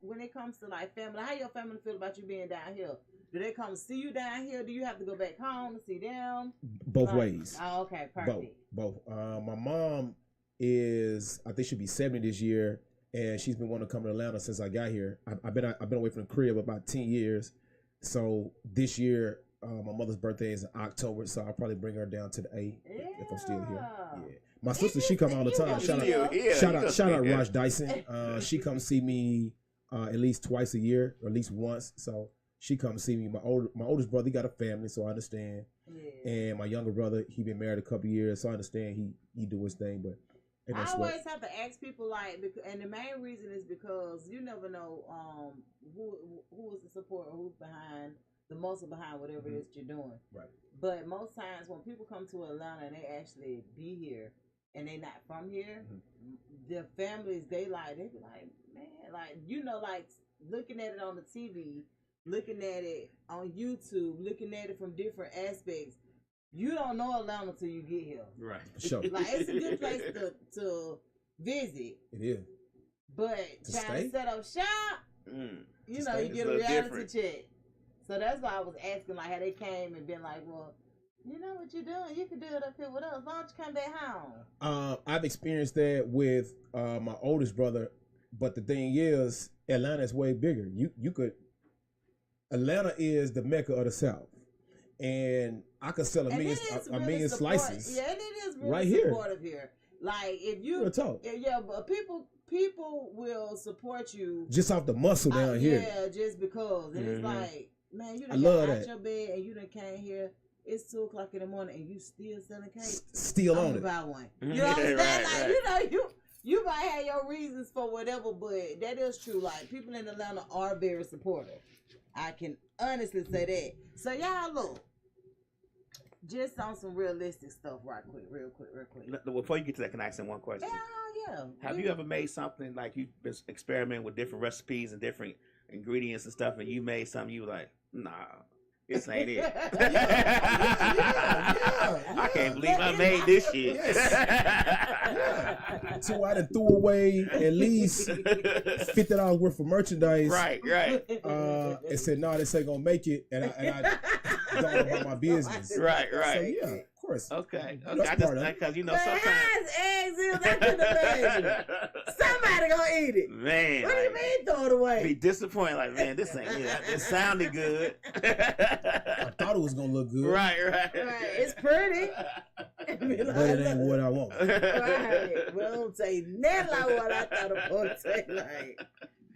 when it comes to like family, how your family feel about you being down here? Do they come see you down here? Do you have to go back home to see them? Both ways. Oh, okay, perfect. Both. My mom is, I think she'll be 70 this year, and she's been wanting to come to Atlanta since I got here. I've been away from the crib about 10 years. So this year, my mother's birthday is in October, so I'll probably bring her down to the A if I'm still here. Yeah. My sister, she come all the time. Shout out Karod Dison. She comes see me at least twice a year, or at least once. So she comes see me. My oldest brother, he got a family, so I understand. Yeah. And my younger brother, he been married a couple years, so I understand he do his thing. But I always have to ask people like, and the main reason is because you never know who is the support or who's behind the muscle behind whatever it is you're doing. Right. But most times when people come to Atlanta and they actually be here and they not from here, their families they be like, man, like like looking at it on the TV, looking at it on YouTube, looking at it from different aspects. You don't know Atlanta till you get here. Right. Sure. Like it's a good place to visit. It is. But trying to set up shop, you know, you get a reality check. So that's why I was asking, like, how they came and been like, well, you know what you're doing. You can do it up here with us. Why don't you come back home? I've experienced that with my oldest brother, but the thing is, Atlanta is way bigger. Atlanta is the Mecca of the South. And I could sell a million slices. Yeah, and it is really right here. Supportive here. Like if you, real talk. Yeah, but people will support you just off the muscle down here. Yeah, just because. And it's like, man, you done got out your bed and you done came here. It's 2:00 in the morning and you still selling cake. Still on it. Buy one. You know what I'm saying? Like you might have your reasons for whatever, but that is true. Like people in Atlanta are very supportive. I can honestly say that. So y'all look. Just on some realistic stuff real quick. Before you get to that, can I ask one question? Yeah. Have you ever made something like you've been experimenting with different recipes and different ingredients and stuff, and you made something you were like, nah, this ain't it. Yeah. I can't believe I made this shit. Yes. Yeah. So I done threw away at least $50 worth of merchandise. Right. And said, no, this ain't gonna make it. And I gone about my business. Right. So yeah, of course. Okay. That's I just because sometimes eggs is I couldn't imagine. Somebody gonna eat it. Man. What do you mean throw it away? Be disappointed, like, man, this ain't it. It sounded good. I thought it was gonna look good. Right. It's pretty. But it ain't what I want. Right. Well, don't say nothing like what I thought it was say. Like,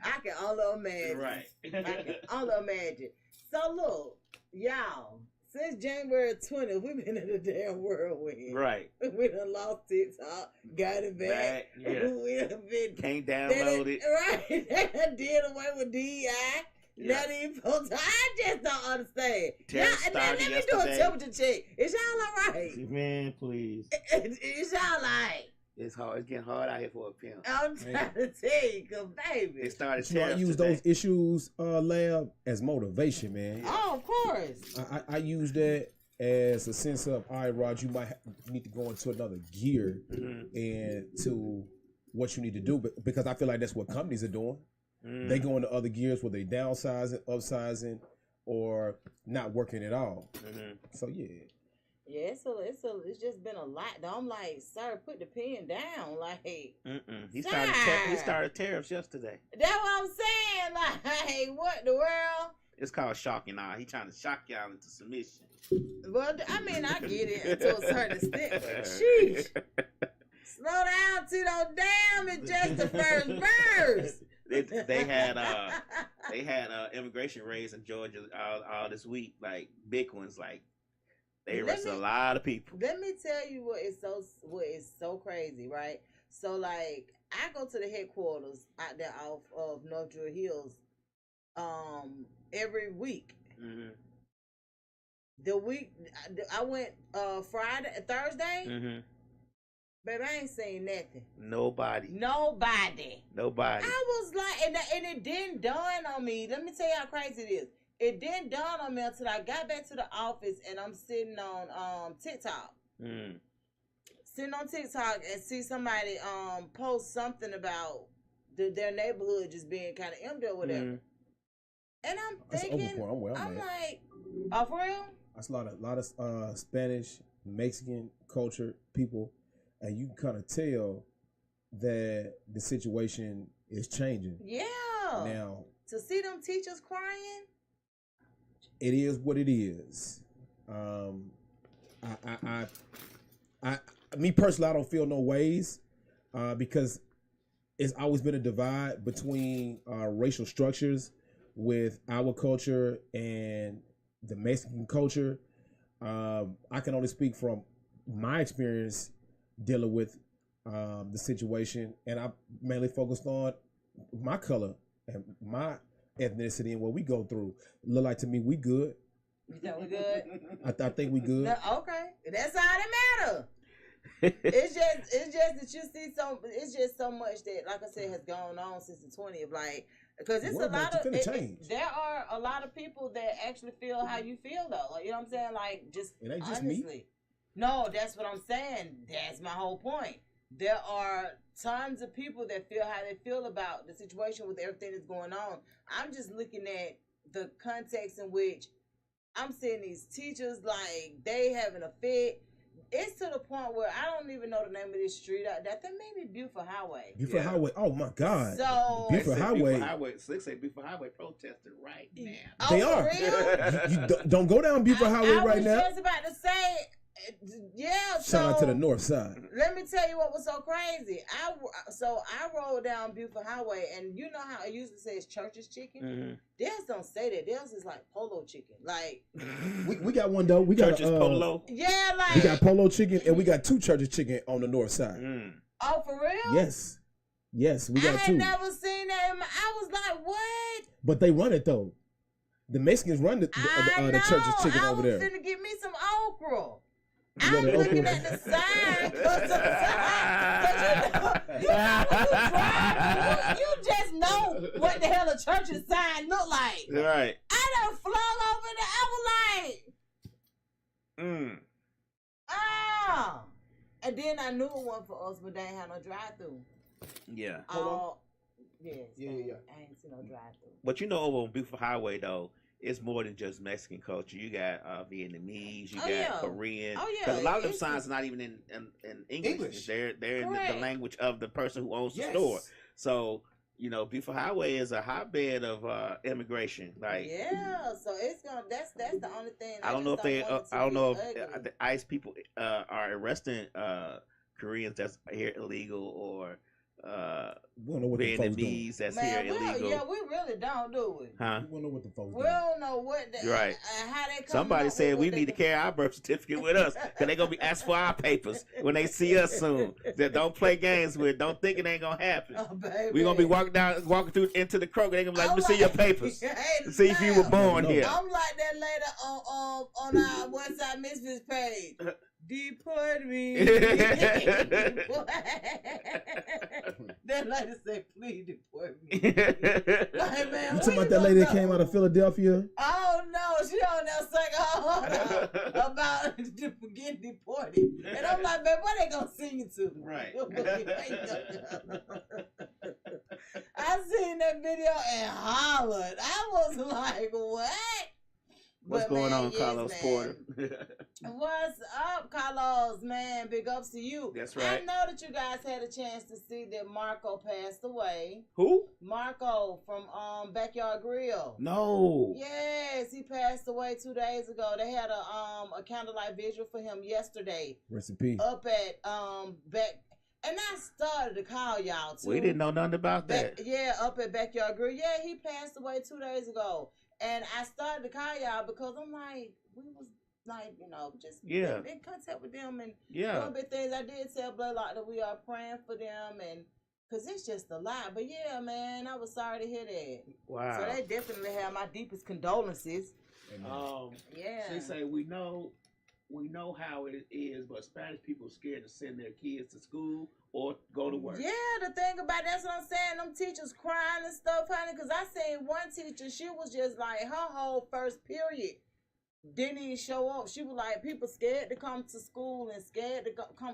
I can only imagine. Right. I can only imagine. So look, y'all, since January 20th, we've been in a damn whirlwind. Right. We done lost TikTok, got it back. Yeah. We done been can't download it. Right. They did away with DEI. Yeah. Not even I just don't understand. Let me do a temperature check. Is y'all all right? Man, please. Is y'all like? It's hard. It's getting hard out here for a pimp. I'm trying to tell you, cause baby. It started. I use those issues, Lab, as motivation, man. Oh, of course. I use that as a sense of, all right, Rod, you might need to go into another gear and to what you need to do, because I feel like that's what companies are doing. They go into other gears where they downsizing, upsizing, or not working at all. So yeah. Yeah, it's just been a lot. Though. I'm like, sir, put the pen down. Like, he started tariffs yesterday. That's what I'm saying. Like, what the world? It's called shocking now. He trying to shock y'all into submission. Well, I mean, I get it to a certain extent. But sheesh. Slow down, Tito. Damn, it's just the first verse. They had immigration raids in Georgia all this week, like big ones, like they arrested a lot of people. Let me tell you what is so crazy, right? So like I go to the headquarters out there off of North Druid Hills every week. The week I went Thursday. Baby, I ain't seen nothing. Nobody. I was like, and it didn't dawn on me. Let me tell you how crazy it is. It didn't dawn on me until I got back to the office and I'm sitting on TikTok. Sitting on TikTok and see somebody post something about their neighborhood just being kind of empty or whatever. And I'm thinking, I'm like, oh, for real? That's a lot of Spanish, Mexican culture people. And you can kind of tell that the situation is changing. Yeah. Now, to see them teachers crying, it is what it is. Me personally, I don't feel no ways because it's always been a divide between racial structures with our culture and the Mexican culture. I can only speak from my experience dealing with the situation, and I mainly focused on my color and my ethnicity and what we go through. Look like to me, we good. You think we good? I think we good. No, okay, that's all that matter. It's just that you see it's just so much that, like I said, has gone on since the 20th. Like, because it's a lot of there are a lot of people that actually feel how you feel though. Like, you know what I'm saying? Like, just it ain't just honestly. Me. No, that's what I'm saying. That's my whole point. There are tons of people that feel how they feel about the situation with everything that's going on. I'm just looking at the context in which I'm seeing these teachers, like, they having a fit. It's to the point where I don't even know the name of this street out there. That may be Buford Highway. Buford Highway. Oh my God. So Buford Highway. Slick say Buford Highway protesting right now. They for are. Real? You don't go down Buford Highway right now. I was just about to say, yeah. Shout out to the north side. Let me tell you what was so crazy. I rolled down Buford Highway, and you know how it usually says Church's Chicken? Mm-hmm. Theirs don't say that. Theirs is like Polo Chicken. Like we got one though. We got Church's Polo. Yeah, like we got Polo Chicken, and we got 2 Church's Chicken on the north side. Mm. Oh, for real? Yes, we got 2. I had never seen that. I was like, what? But they run it though. The Mexicans run the Church's Chicken over there. I was finna get me some okra. I'm looking at the sign because you just know what the hell a church's sign look like. Right. I done flung over there. I was like, and then I knew it wasn't for us, but they ain't had no drive-through. Yeah. Yes. Yeah. I ain't seen no drive-through. But you know, over on Buford Highway though, it's more than just Mexican culture. You got Vietnamese, you got Korean. Oh, yeah. Because a lot of them signs are not even in English. They're in the language of the person who owns the store. So, you know, Buford Highway is a hotbed of immigration. Like, so it's gonna. That's the only thing. I don't know if the ICE people are arresting Koreans that's here illegal or Vietnamese that's here illegal. Yeah, we really don't do it. Huh? We don't know what the folks We don't know what right. How they come. Somebody said we need to carry our birth certificate with us because they're gonna be asked for our papers when they see us soon. That don't play games with. Don't think it ain't gonna happen. Oh, baby. We're gonna be walking through into the Kroger. They're gonna be like, let me see your papers. See if you were born here. I'm like that lady on our WestSide Misfits page. Deport me. That lady say, please deport me. Like, man, you talking about that lady that came out of Philadelphia? Oh no, she on there saying about getting deported. And I'm like, man, what they gonna sing it to? Right. I seen that video and hollered. I was like, what? What's going on, Carlos Porter? What's up, Carlos? Man, big ups to you. That's right. I know that you guys had a chance to see that Marco passed away. Who? Marco from Backyard Grill. No. Yes, he passed away 2 days ago. They had a candlelight vigil for him yesterday. Rest in peace. Up at back. And I started to call y'all too. We didn't know nothing about that. Up at Backyard Grill. Yeah, he passed away 2 days ago. And I started to call y'all because I'm like, we was like, you know, just in contact with them and doing big things. I did tell Blaylock that we are praying for them and because it's just a lot. But yeah, man, I was sorry to hear that. Wow. So they definitely have my deepest condolences. She say we know how it is, but Spanish people are scared to send their kids to school or go to work. Yeah, the thing about that's what I'm saying. Them teachers crying and stuff, honey. Because I seen one teacher, she was just like, her whole first period didn't even show up. She was like, people scared to come to school and scared to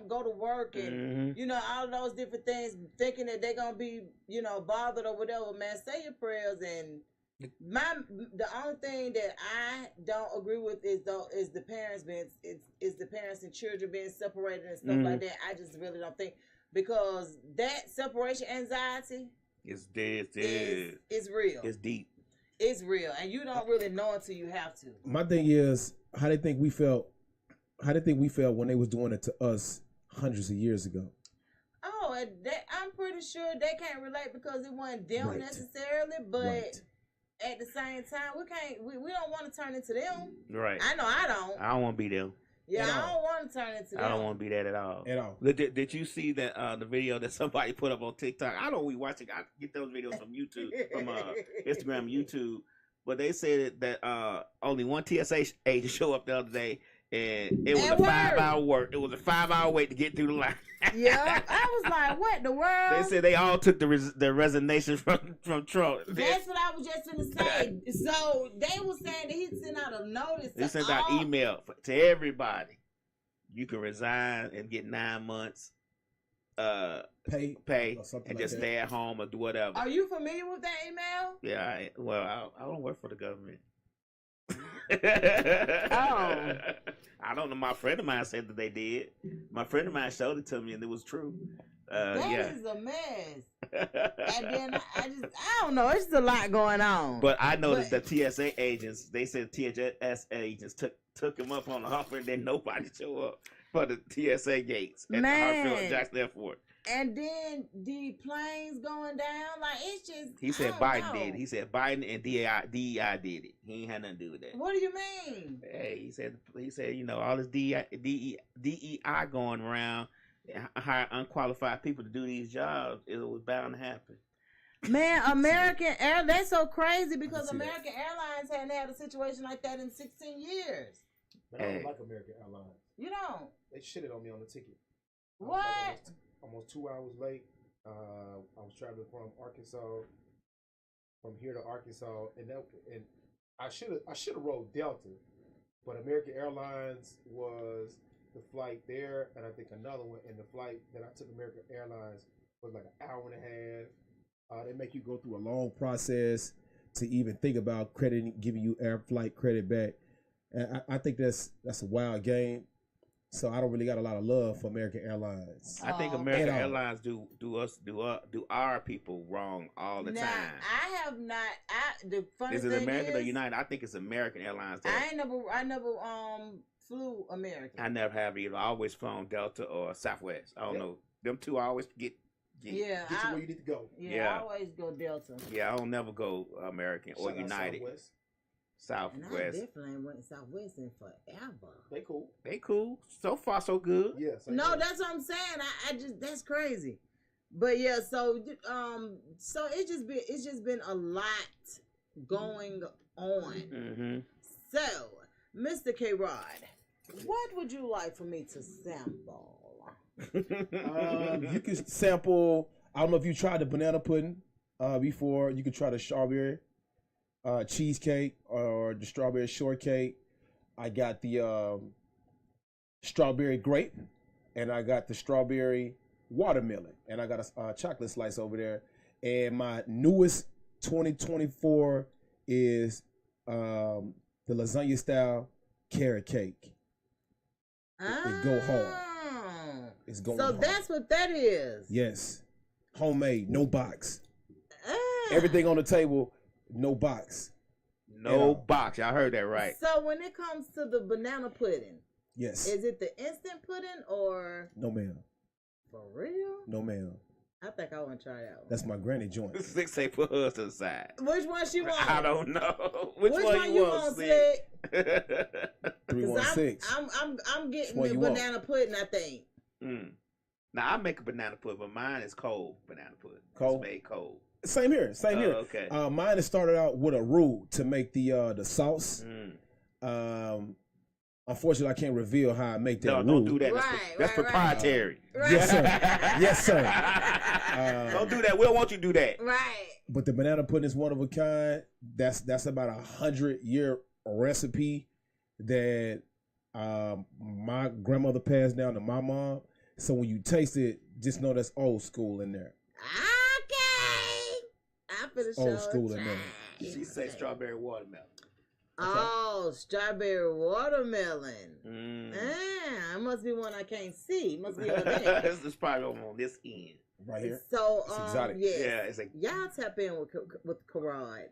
go to work and, you know, all of those different things, thinking that they're going to be, you know, bothered or whatever. Man, say your prayers and the only thing that I don't agree with is the parents the parents and children being separated and stuff like that. I just really don't think because that separation anxiety is dead. It's real. It's deep. It's real, and you don't really know until you have to. My thing is how they think we felt when they was doing it to us hundreds of years ago. Oh, and I'm pretty sure they can't relate because it wasn't them necessarily, but at the same time, we can't. We don't want to turn into them. Right. I know I don't. I don't want to be them. Yeah, At I all. don't want to turn into them. I don't want to be that at all. At all. Did you see that the video that somebody put up on TikTok? I don't be watching. I get those videos from YouTube, from Instagram, YouTube. But they said that only one TSA agent showed up the other day, and it was At a work. 5-hour work. It was a 5-hour wait to get through the line. Yeah, I was like, what the world? They said they all took the resignation from Trump. That's what I was just gonna say. So they were saying that he sent out a notice. They sent out email to everybody. You can resign and get 9 months Pay pay or something and like just that. stay at home or do whatever. Are you familiar with that email? Yeah, I don't work for the government. Oh. I don't know. My friend of mine said that they did. My friend of mine showed it to me, and it was true. That is a mess. And then I don't know. It's just a lot going on. But I noticed that TSA agents, they said TSA agents took him up on the offer, and then nobody showed up for the TSA gates at the Hartsfield Jackson Airport. And then the planes going down, like it's just. He said I don't Biden know. did. He said Biden and DEI did it. He ain't had nothing to do with that. What do you mean? Hey, he said, you know, all this DEI going around, hire unqualified people to do these jobs, it was bound to happen. Man, American Air, that's so crazy because American Airlines hadn't had a situation like that in 16 years. Man, I don't like American Airlines. You don't? They shitted on me on the ticket. What? Almost 2 hours late. I was traveling from Arkansas, from here to Arkansas, and I should have rode Delta, but American Airlines was the flight there, and I think another one. And the flight that I took, American Airlines, was like an hour and a half. They make you go through a long process to even think about giving you air flight credit back. And I think that's a wild game. So I don't really got a lot of love for American Airlines. I think American Airlines do our people wrong all the time. I have not. The funny Is it thing American or is, United? I think it's American Airlines. I never flew American. I never have either. I always flown Delta or Southwest. I don't know. Them two I always get Yeah, get you where you need to go. Yeah, I always go Delta. Yeah, I don't never go American or Shout out United. Southwest. And I definitely ain't went Southwest in forever. They cool. They cool. So far, so good. Yeah. No, that's what I'm saying. I just that's crazy. But yeah, so it's just been a lot going on. Mm-hmm. So, Mr. Karod, what would you like for me to sample? You can sample. I don't know if you tried the banana pudding before. You could try the strawberry cheesecake or the strawberry shortcake. I got the strawberry grape, and I got the strawberry watermelon, and I got a chocolate slice over there. And my newest 2024 is the lasagna style carrot cake. It go hard. It's going hard. That's what that is. Yes. Homemade, no box. Everything on the table, no box. No box. Y'all heard that right. So when it comes to the banana pudding, yes, is it the instant pudding or no, ma'am? For real? No, ma'am. I think I want to try that one. That's my granny joint. Slick say put hers to the side. Which one she want? I don't know. Which one you want, Slick? 316. I'm getting the banana pudding, I think. Now I make a banana pudding, but mine is cold banana pudding. Cold? It's made cold. Same here. Same here. Okay. Mine has started out with a roux to make the sauce. Unfortunately, I can't reveal how I make that roux. No, don't do that. That's proprietary. Right. Yes, sir. Yes, sir. Don't do that. We don't want you to do that. Right. But the banana pudding is one of a kind. That's about 100-year recipe that my grandmother passed down to my mom. So when you taste it, just know that's old school in there. Okay. I'm finna show Old school in there. She said strawberry watermelon. Oh, strawberry watermelon. It must be one I can't see. It must be over there. This is probably on this end. Right here. So, it's exotic. yes. Yeah, it's like y'all tap in with Karod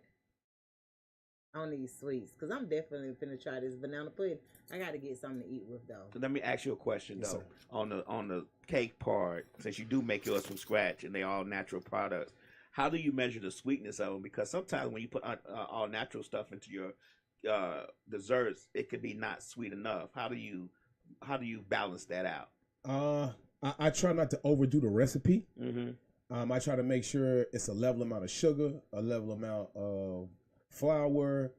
on these sweets, because I'm definitely finna try this banana pudding. I got to get something to eat with, though. So let me ask you a question, though. Yes, on the cake part, since you do make yours from scratch and they all natural products, how do you measure the sweetness of them? Because sometimes when you put all natural stuff into your desserts, it could be not sweet enough. How do you balance that out? I try not to overdo the recipe. Mm-hmm. I try to make sure it's a level amount of sugar, a level amount of flour,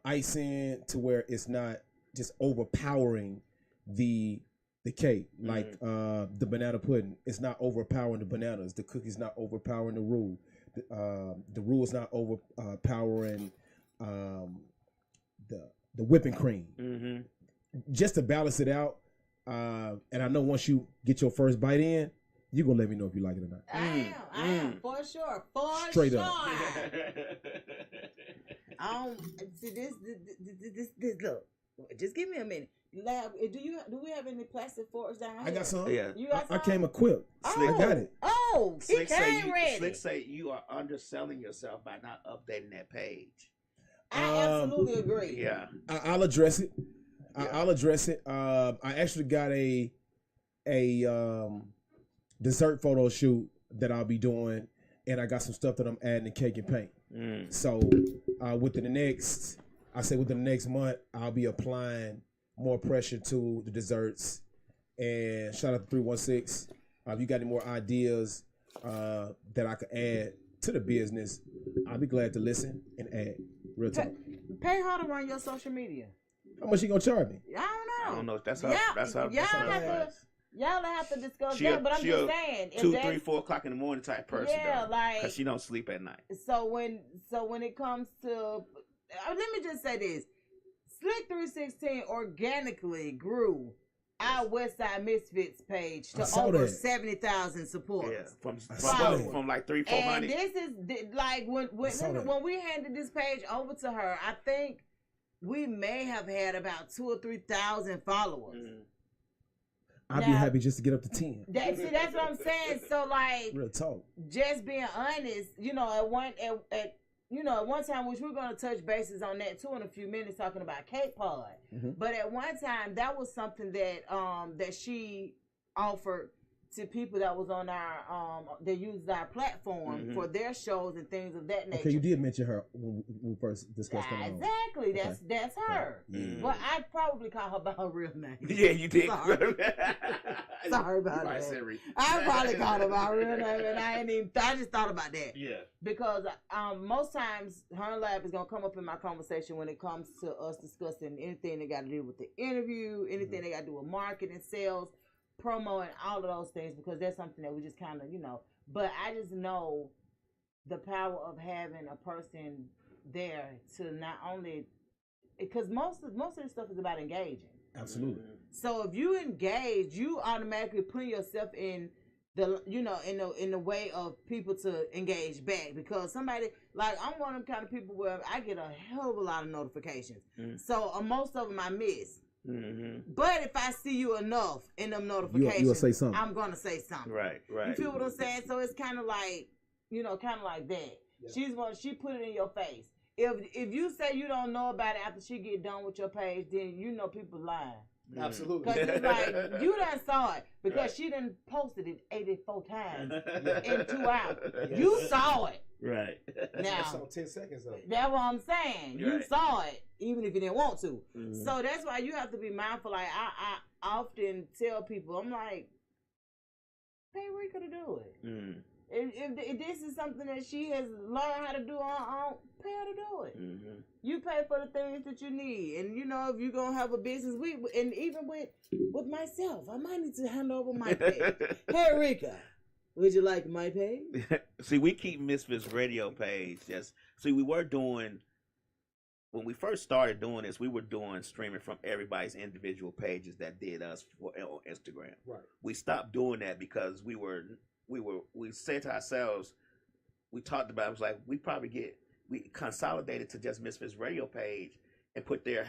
icing, to where it's not just overpowering the cake. Like the banana pudding, it's not overpowering the bananas. The cookie's not overpowering the roux. The roux is not overpowering the whipping cream. Mm-hmm. Just to balance it out. And I know once you get your first bite in, you're gonna let me know if you like it or not. I am for sure. Straight sure. up. See this look. Just give me a minute. Lab, do we have any plastic forks down here? I got some. Yeah. You got some? I came equipped. I got it. Oh, he came ready. Slick say you are underselling yourself by not updating that page. I absolutely agree. Yeah. I'll address it. I'll address it. I actually got a dessert photo shoot that I'll be doing, and I got some stuff that I'm adding in cake and paint. So within the next month, I'll be applying more pressure to the desserts. And shout out to 316. If you got any more ideas that I could add to the business, I'll be glad to listen and add. Real talk. Pay her to run your social media. How much you gonna charge me? I don't know. That's how. Y'all have to discuss that. But I'm just saying, 2, 3, 4 o'clock in the morning type person. Yeah, like, because she don't sleep at night. So when it comes to, let me just say this: Slick316 organically grew our WestSide Misfits page to over 70,000 supporters. Yeah, from like 300-400. And this is like when we handed this page over to her, I think we may have had about 2,000 or 3,000 followers. I'd be happy just to get up to 10. That's what I'm saying. So like, real talk. Just being honest, at one time, which we're gonna touch bases on that too in a few minutes, talking about Cake Pod. But at one time, that was something that that she offered to people that was on our that used our platform for their shows and things of that nature. Okay, you did mention her when we first discussed that. Exactly, that's her. Well, I'd probably call her by her real name. Yeah, you did. Sorry about that. I probably called her by her real name, and I just thought about that. Yeah. Because most times her lab is gonna come up in my conversation when it comes to us discussing anything that got to do with the interview, anything that got to do with marketing, sales, promo, and all of those things, because that's something that we just kind of, but I just know the power of having a person there to not only, because most of this stuff is about engaging. Absolutely. So if you engage, you automatically put yourself in the, in the way of people to engage back, because somebody, like, I'm one of them kind of people where I get a hell of a lot of notifications. So most of them I miss. But if I see you enough in them notifications, you'll say something. I'm gonna say something. Right. You feel what I'm saying? So it's kind of like, kind of like that. Yeah. She put it in your face. If you say you don't know about it after she get done with your page, then people lying. Absolutely. Because it's like, you done saw it, because she done posted it 84 times in 2 hours. You saw it. Right. Now, I saw 10 seconds of it. That's what I'm saying. You saw it, even if you didn't want to. Mm-hmm. So that's why you have to be mindful. Like, I often tell people, I'm like, pay Rika to do it. If this is something that she has learned how to do on her own, pay her to do it. You pay for the things that you need. And, if you're going to have a business, and even with myself, I might need to hand over my pay. Hey, Rika, would you like my pay? See, we keep Misfits radio page. We were doing, when we first started doing this, we were doing streaming from everybody's individual pages that did us on Instagram. Right. We stopped doing that because we said to ourselves, we talked about it, was like, we consolidated to just Misfits radio page and put their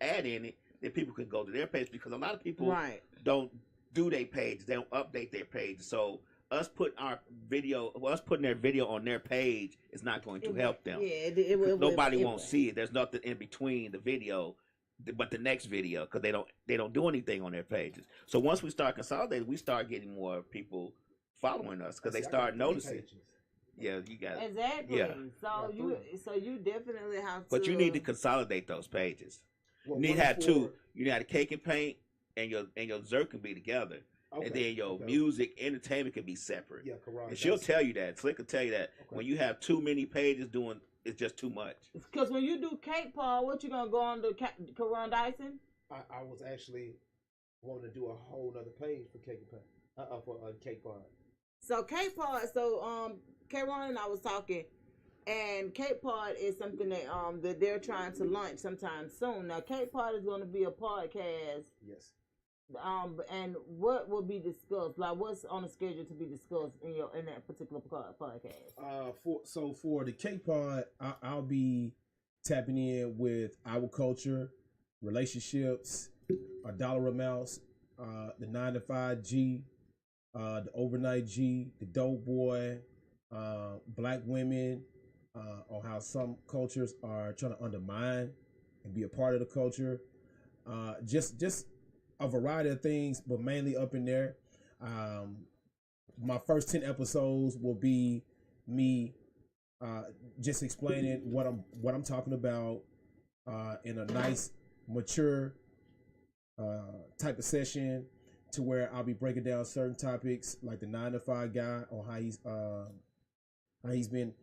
ad in it, then people could go to their page, because a lot of people don't do their page, they don't update their page. So us putting their video on their page is not going to help them. Yeah, nobody won't see it. There's nothing in between the video but the next video, because they don't do anything on their pages. So once we start consolidating, we start getting more people following us, because they start noticing. Yeah, you got it. Exactly. Yeah. So you definitely have to. But you need to consolidate those pages. Well, You need to one have for- two. You need to have the cake and paint and your Zerk can be together. Okay, And then your okay. music, entertainment can be separate. Yeah, Karod And she'll Dison. tell you that. Slick will tell you that when you have too many pages doing, it's just too much. Because when you do cake pod, what you gonna go on to Karod Dison? I was actually wanting to do a whole other page for Cake and Paint. For Cake Pod. So cake pod. K-Ron and I was talking, and cake pod is something that they're trying to launch sometime soon. Now, cake pod is going to be a podcast. Yes. And what will be discussed? Like, what's on the schedule to be discussed in that particular podcast? For the Cake Pod, I'll be tapping in with our culture, relationships, dollar amounts, the 9 to 5 G, the overnight G, the dope boy, black women, on how some cultures are trying to undermine and be a part of the culture. Just a variety of things, but mainly up in there. My first 10 episodes will be me just explaining what I'm talking about in a nice, mature type of session, to where I'll be breaking down certain topics like the 9 to 5 guy on how he's been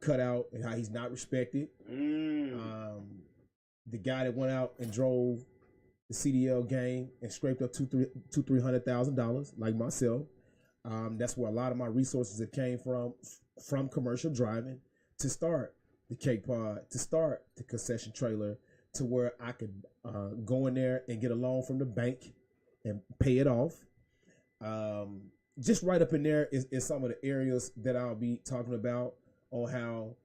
cut out and how he's not respected. The guy that went out and drove the CDL game and scraped up $300,000, like myself. That's where a lot of my resources have came from commercial driving to start the Cake Pod, to start the concession trailer, to where I could go in there and get a loan from the bank and pay it off. Just right up in there is some of the areas that I'll be talking about on how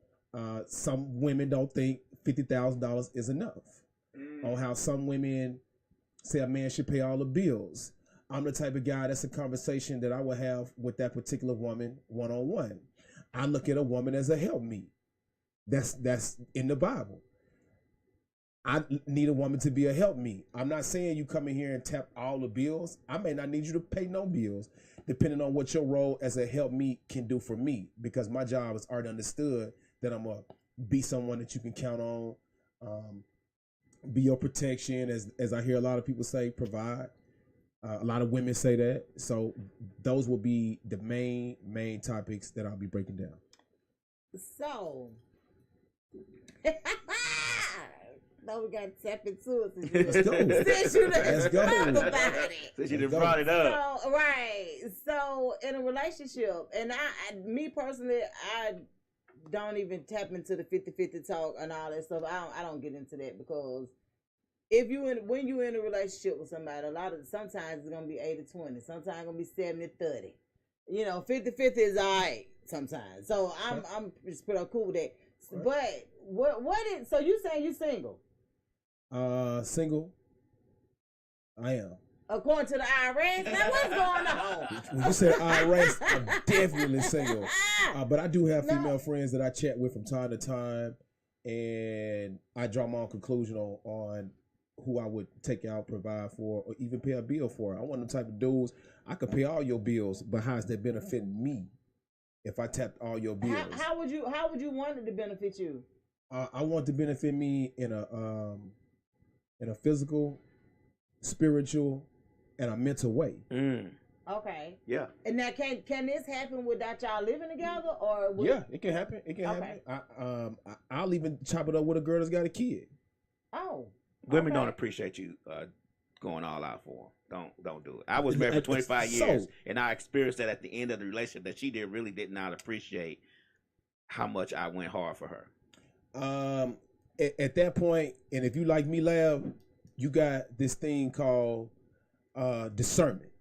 some women don't think $50,000 is enough. On how some women say a man should pay all the bills. I'm the type of guy, that's a conversation that I will have with that particular woman one-on-one. I look at a woman as a helpmeet. That's in the Bible. I need a woman to be a helpmeet. I'm not saying you come in here and tap all the bills. I may not need you to pay no bills, depending on what your role as a helpmeet can do for me, because my job is already understood that I'm going to be someone that you can count on, be your protection, as I hear a lot of people say, provide. A lot of women say that. So those will be the main topics that I'll be breaking down. So, now we got to tap into it. Let's go. Since you Let's go. about it. Since you done brought it up. So, right. So, in a relationship, and me personally, I don't even tap into the 50-50 talk and all that stuff. I don't get into that, because when you're in a relationship with somebody, sometimes it's gonna be 80-20, sometimes it's gonna be 70-30. 50-50 is alright sometimes. So I'm just pretty cool with that. Right. But so you saying you single? Single. I am. According to the IRS, now what's going on? When you said IRS, I'm definitely single. But I do have female friends that I chat with from time to time, and I draw my own conclusion on who I would take out, provide for, or even pay a bill for. I want the type of dudes, I could pay all your bills, but how's that benefiting me if I tapped all your bills? How would you want it to benefit you? I want to benefit me in a physical, spiritual, and a mental way. Okay. Yeah. And now, can this happen without y'all living together, or? Yeah, it can happen. It can happen. I'll even chop it up with a girl that's got a kid. Oh. Women don't appreciate you going all out for them. Don't do it. I was married for 25 years, and I experienced that at the end of the relationship, that she really did not appreciate how much I went hard for her. At that point, and if you like me, Lab, you got this thing called discernment,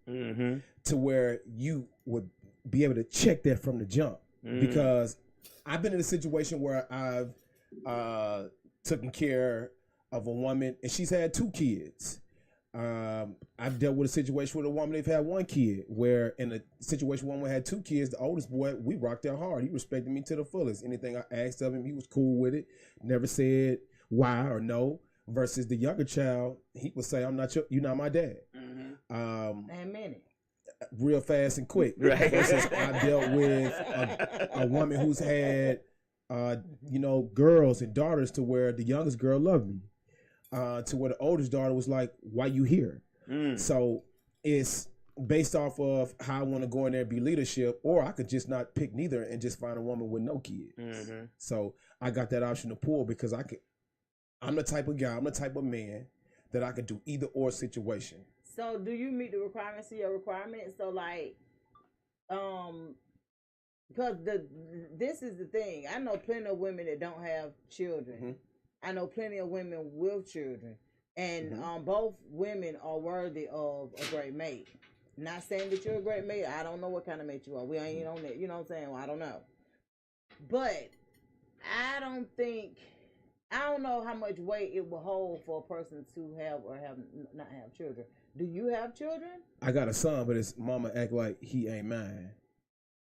to where you would be able to check that from the jump. Because I've been in a situation where I've taken care of a woman, and she's had 2 kids. I've dealt with a situation with a woman, they've had 1 kid, where in a situation one woman had 2 kids, the oldest boy, we rocked out hard. He respected me to the fullest. Anything I asked of him, he was cool with it. Never said why or no. Versus the younger child, he would say, you're not my dad. And minute. real fast and quick. Right. Versus I dealt with a woman who's had, girls and daughters to where the youngest girl loved me, to where the oldest daughter was like, "Why you here?" So it's based off of how I want to go in there and be leadership, or I could just not pick neither and just find a woman with no kids. So I got that option to pull because I'm the type of guy, I'm the type of man that I could do either or situation. So do you meet the requirements of your requirements? So like, because this is the thing. I know plenty of women that don't have children. I know plenty of women with children. And both women are worthy of a great mate. Not saying that you're a great mate. I don't know what kind of mate you are. We ain't on that. You know what I'm saying? Well, I don't know. But I don't know how much weight it will hold for a person to have or not have children. Do you have children? I got a son, but his mama act like he ain't mine.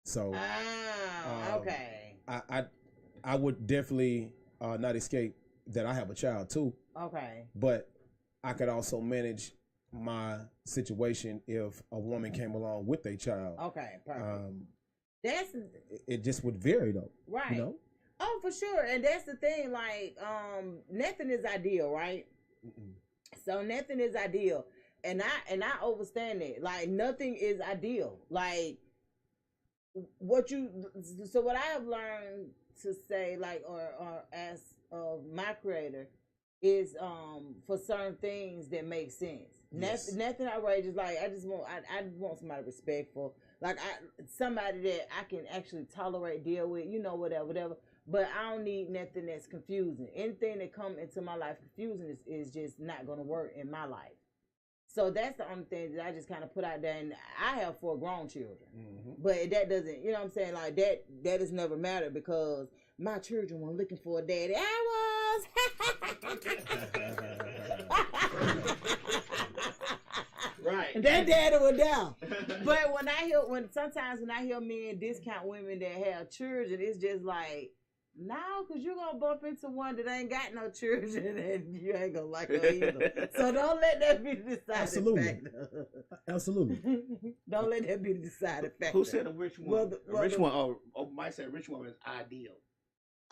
So okay. I would definitely not escape that I have a child too. Okay. But I could also manage my situation if a woman came along with a child. Okay, perfect. It just would vary though. Right. You know? Oh, for sure. And that's the thing, like, nothing is ideal, right? So nothing is ideal. And I understand it. Like, nothing is ideal. Like, what I have learned to say, like, or ask my creator is for certain things that make sense. Yes. Nothing outrageous. Like, I want somebody respectful. Like, somebody that I can actually tolerate, deal with, whatever. But I don't need nothing that's confusing. Anything that come into my life confusing is just not going to work in my life. So that's the only thing that I just kind of put out there. And I have 4 grown children. But that doesn't, you know what I'm saying? Like, that has never mattered because my children were looking for a daddy. I was. Right. That daddy was down. But sometimes when I hear men discount women that have children, it's just like, no, because you're going to bump into one that ain't got no children and you ain't going to like her either. So don't let that be the deciding factor. Absolutely. Don't let that be the deciding factor. Who said a rich woman? Might say a rich woman is ideal.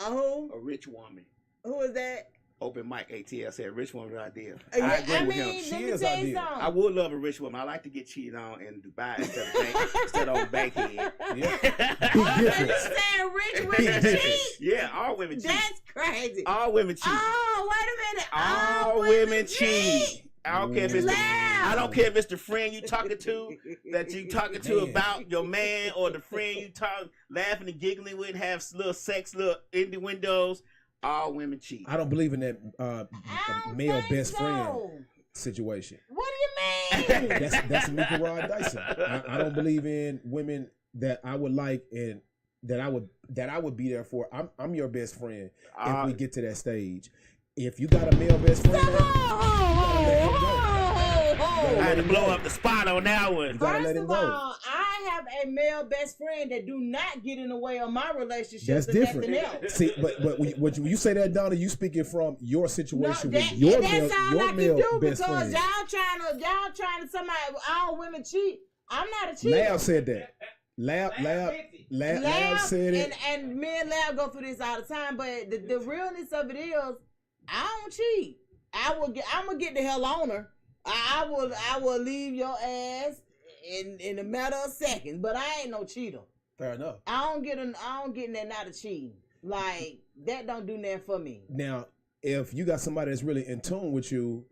Who? A rich woman. Who is that? Open mic ATL said rich woman is ideal. I agree with him. She is ideal. I would love a rich woman. I like to get cheated on in Dubai instead of Bankhead. Yeah. You saying rich women cheat? Yeah, all women cheat. That's crazy. All women cheat. Oh, wait a minute. All women cheat. I don't care if it's the friend you talking to about your man, or the friend you laughing and giggling with, have little sex, little innuendos. All women cheat. I don't believe in that male best friend situation. What do you mean? That's Karod Dison. I don't believe in women that I would like and that I would be there for. I'm your best friend if we get to that stage. If you got a male best friend, I had to blow up the spot on that one. First of all, I have a male best friend that do not get in the way of my relationship. That's different. Else. See, but when you say that, Donna, you speaking from your situation with your male best friend. Y'all trying to somebody, all women cheat. I'm not a cheater. Lab said that. Lab said it. And me and Lab go through this all the time. But the realness of it is, I don't cheat. I'm gonna get the hell on her. I will leave your ass in a matter of seconds, but I ain't no cheater. Fair enough. I don't get in that not a cheating. Like, that don't do nothing for me. Now, if you got somebody that's really in tune with you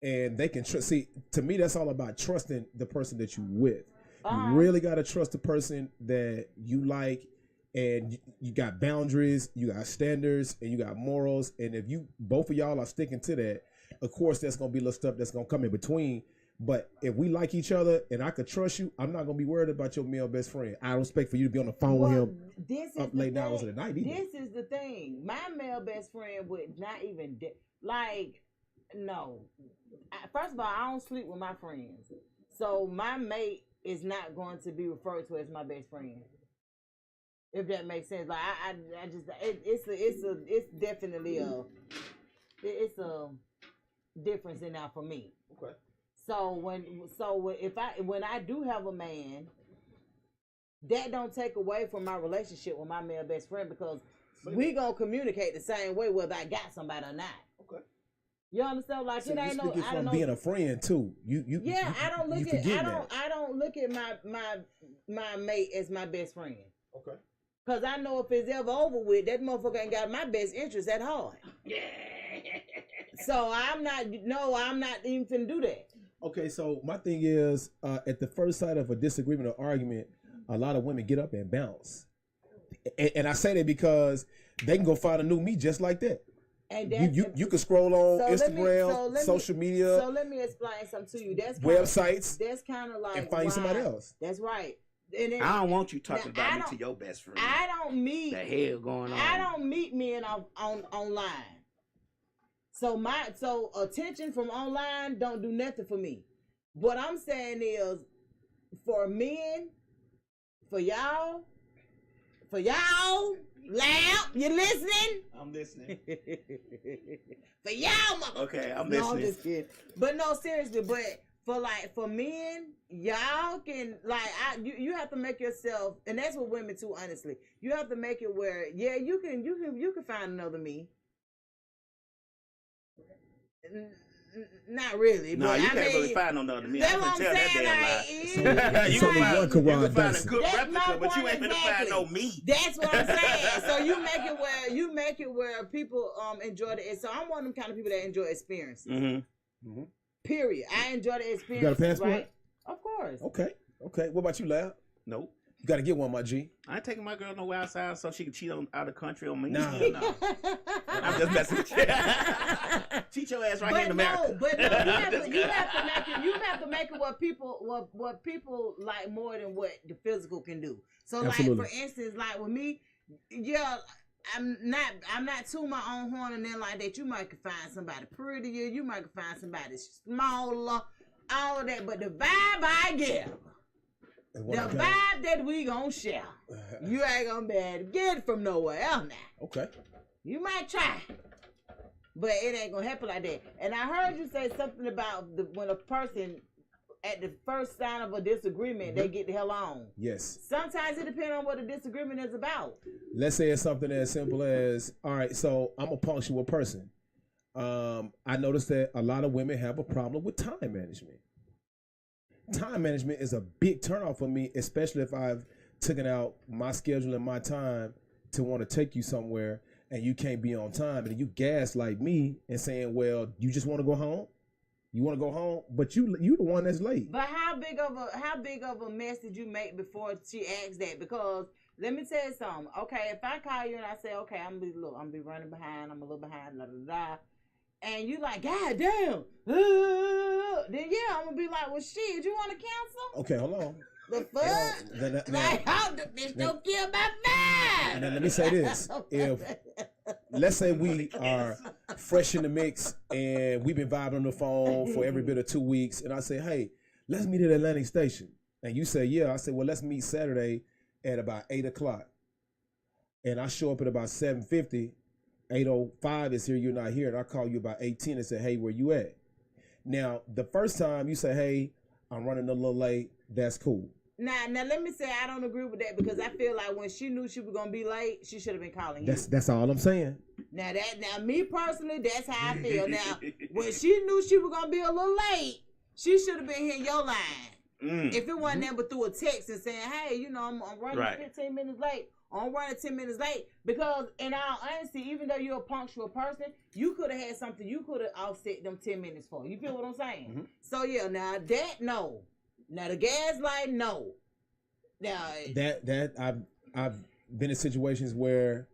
and they can trust, see, to me that's all about trusting the person that you with. You really gotta trust the person that you like, and you got boundaries, you got standards, and you got morals. And if both of y'all are sticking to that, of course, there's going to be little stuff that's going to come in between. But if we like each other and I could trust you, I'm not going to be worried about your male best friend. I don't expect for you to be on the phone with him up late hours of the night either. This is the thing. My male best friend would not even, no. First of all, I don't sleep with my friends. So my mate is not going to be referred to as my best friend. If that makes sense. Like, I just, it's definitely it's a difference in that for me. Okay. So when I do have a man, that don't take away from my relationship with my male best friend because we gonna communicate the same way whether I got somebody or not. Okay. You understand? Like So it ain't you no. speaking I don't from know. being a friend too. I don't look you at. forgetting that. I don't look at my mate as my best friend. Okay. Cause I know if it's ever over with, that motherfucker ain't got my best interest at heart. Yeah. So I'm not even finna do that. Okay, so my thing is, at the first sight of a disagreement or argument, a lot of women get up and bounce. And I say that because they can go find a new me just like that. And you can scroll on Instagram, social media. So let me explain something to you. That's websites. That's kind of like and find you somebody else. That's right. I don't want you talking about me to your best friend. I don't meet the hell going on. I don't meet men on online. So attention from online don't do nothing for me. What I'm saying is, for men, for y'all, Lab, you listening? I'm listening. For y'all, okay, I'm listening. No, I'm just kidding. But no, seriously, for men, y'all can you have to make yourself, and that's what women too. Honestly, you have to make it where you can find another me. Not really. No, but you I can't mean, really find no other me. That's I what I'm can tell that saying. damn lie. Like, You can Karod find a Dison. good That's replica, my but you point ain't gonna find no me. That's what I'm saying. So you make it where people enjoy it. So I'm one of them kind of people that enjoy experiences. Mm-hmm. Period. I enjoy the experience. You got a passport? Right? Of course. Okay. What about you, Lab? Nope. You got to get one, my G. I ain't taking my girl nowhere outside so she can cheat on out of country on me. No. I'm just messing with you. Cheat your ass right here in America. You have to make it what people like more than what the physical can do. So Absolutely. like for instance, like with me, yeah, I'm not to my own horn and then like that. You might find somebody prettier, you might find somebody smaller, all of that, but the vibe I give. The vibe that we gonna share, you ain't gonna be able to get it from nowhere else now. Okay. You might try, but it ain't gonna happen like that. And I heard you say something about when a person, at the first sign of a disagreement, they get the hell on. Yes. Sometimes it depends on what the disagreement is about. Let's say it's something as simple as, all right, so I'm a punctual person. I noticed that a lot of women have a problem with time management. Time management is a big turnoff for me, especially if I've taken out my schedule and my time to want to take you somewhere and you can't be on time and you gaslight me and saying, well, you just want to go home? You want to go home, but you the one that's late. But how big of a mess did you make before she asked that? Because let me tell you something. Okay, if I call you and I say, okay, I'm gonna be running behind, I'm a little behind, and you like, God damn, then yeah, I'm gonna be like, well, shit, you want to cancel? Okay, hold on. The fuck? Like, how the bitch don't kill my vibe? Now let me say this: if let's say we are fresh in the mix and we've been vibing on the phone for every bit of 2 weeks, and I say, hey, let's meet at Atlantic Station, and you say, yeah, I say, well, let's meet Saturday at about 8 o'clock, and I show up at about 7:50. 8:05 is here, you're not here, and I call you about 8:10 and say, hey, where you at? Now, the first time you say, hey, I'm running a little late, that's cool. Now let me say I don't agree with that because I feel like when she knew she was gonna be late, she should have been calling you. That's all I'm saying. Now me personally, that's how I feel. Now, when she knew she was gonna be a little late, she should have been hitting your line. If it wasn't nothing but through a text and saying, hey, you know, I'm running 15 minutes late. I'm running 10 minutes late because, in all honesty, even though you're a punctual person, you could have had something you could have offset them 10 minutes for. You feel what I'm saying? Mm-hmm. So yeah, now that no, now the gaslight no. Now I've been in situations where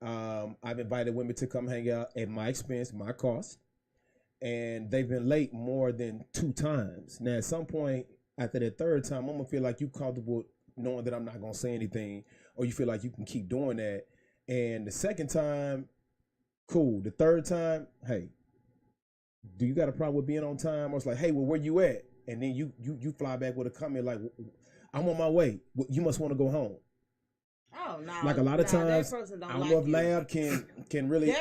I've invited women to come hang out at my expense, my cost, and they've been late more than 2 times. Now at some point after that third time, I'm gonna feel like you comfortable knowing that I'm not gonna say anything, or you feel like you can keep doing that. And the second time, cool. The third time, hey, do you got a problem with being on time? Or it's like, hey, well, where you at? And then you fly back with a comment like, I'm on my way. You must want to go home. Oh no! Like a lot of times, I don't know if Lab can really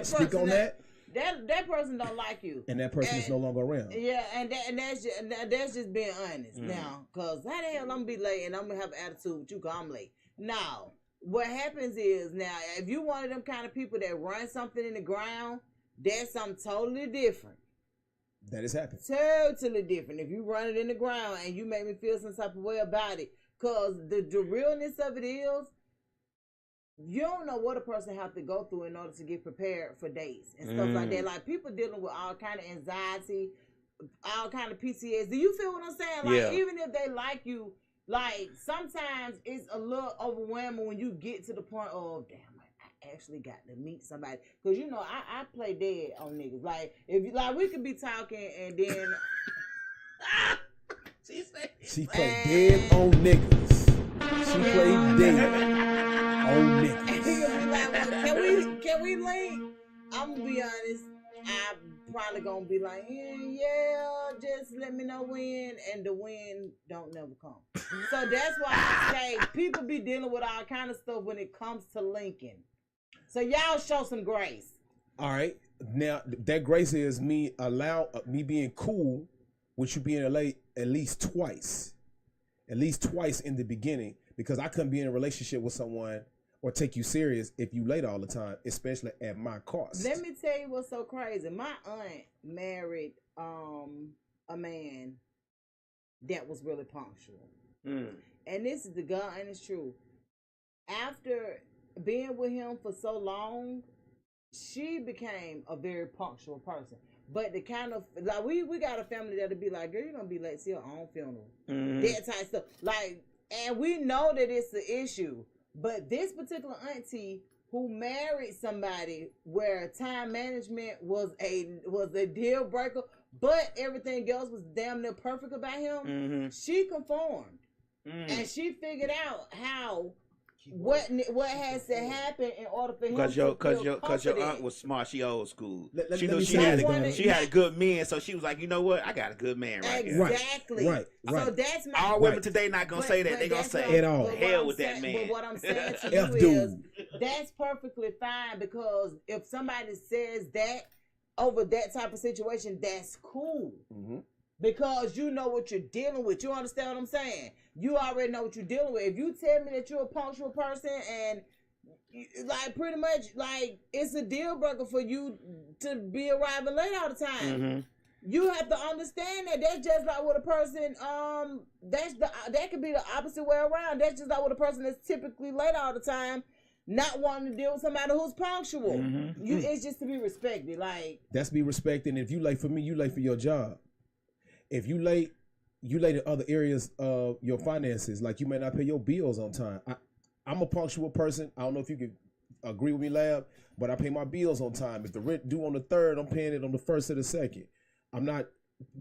speak on that. that person don't like you, and that person is no longer around. Yeah, and that's just being honest now. Cause how the hell I'm gonna be late and I'm gonna have an attitude with you? Cause I'm late. Now, what happens is now if you one of them kind of people that run something in the ground, that's something totally different. That has happened. Totally different. If you run it in the ground and you make me feel some type of way about it, cause the realness of it is. You don't know what a person have to go through in order to get prepared for dates and stuff like that. Like people dealing with all kind of anxiety, all kind of PTSD. Do you feel what I'm saying? Like even if they like you, like sometimes it's a little overwhelming when you get to the point of damn, I actually got to meet somebody. Cause you know I play dead on niggas. Like if you like we could be talking and then she played dead on niggas. She played dead. On niggas. Can we link? I'm gonna be honest. I'm probably gonna be like, yeah, just let me know when, and the when don't never come. So that's why I say people be dealing with all kind of stuff when it comes to linking. So y'all show some grace. All right. Now that grace is me being cool with you being late at least twice in the beginning, because I couldn't be in a relationship with someone or take you serious if you late all the time, especially at my cost. Let me tell you what's so crazy. My aunt married a man that was really punctual. And this is the God honest truth. After being with him for so long, she became a very punctual person. But the kind of like we got a family that'll be like, girl, you're gonna be late to your own funeral. That type of stuff. Like, and we know that it's an issue. But this particular auntie who married somebody where time management was a deal breaker, but everything else was damn near perfect about him, she conformed. And she figured out how what has to happen in order for him to feel confident. Because your aunt was smart. She old school. She knew she had good men, so she was like, you know what? I got a good man right here. Exactly. Right. So that's my all women today not gonna say that. They gonna say at all. Hell with that man. But what I'm saying to you is that's perfectly fine, because if somebody says that over that type of situation, that's cool. Because you know what you're dealing with. You understand what I'm saying? You already know what you're dealing with. If you tell me that you're a punctual person and like pretty much like it's a deal breaker for you to be arriving late all the time. You have to understand that that's just like with a person. That could be the opposite way around. That's just like with a person that's typically late all the time, not wanting to deal with somebody who's punctual. It's just to be respected. Like that's be respected. And if you late for me, you late for your job. If you late in other areas of your finances, like you may not pay your bills on time. I'm a punctual person. I don't know if you can agree with me, Lab, but I pay my bills on time. If the rent due on the 3rd, I'm paying it on the 1st or the 2nd. I'm not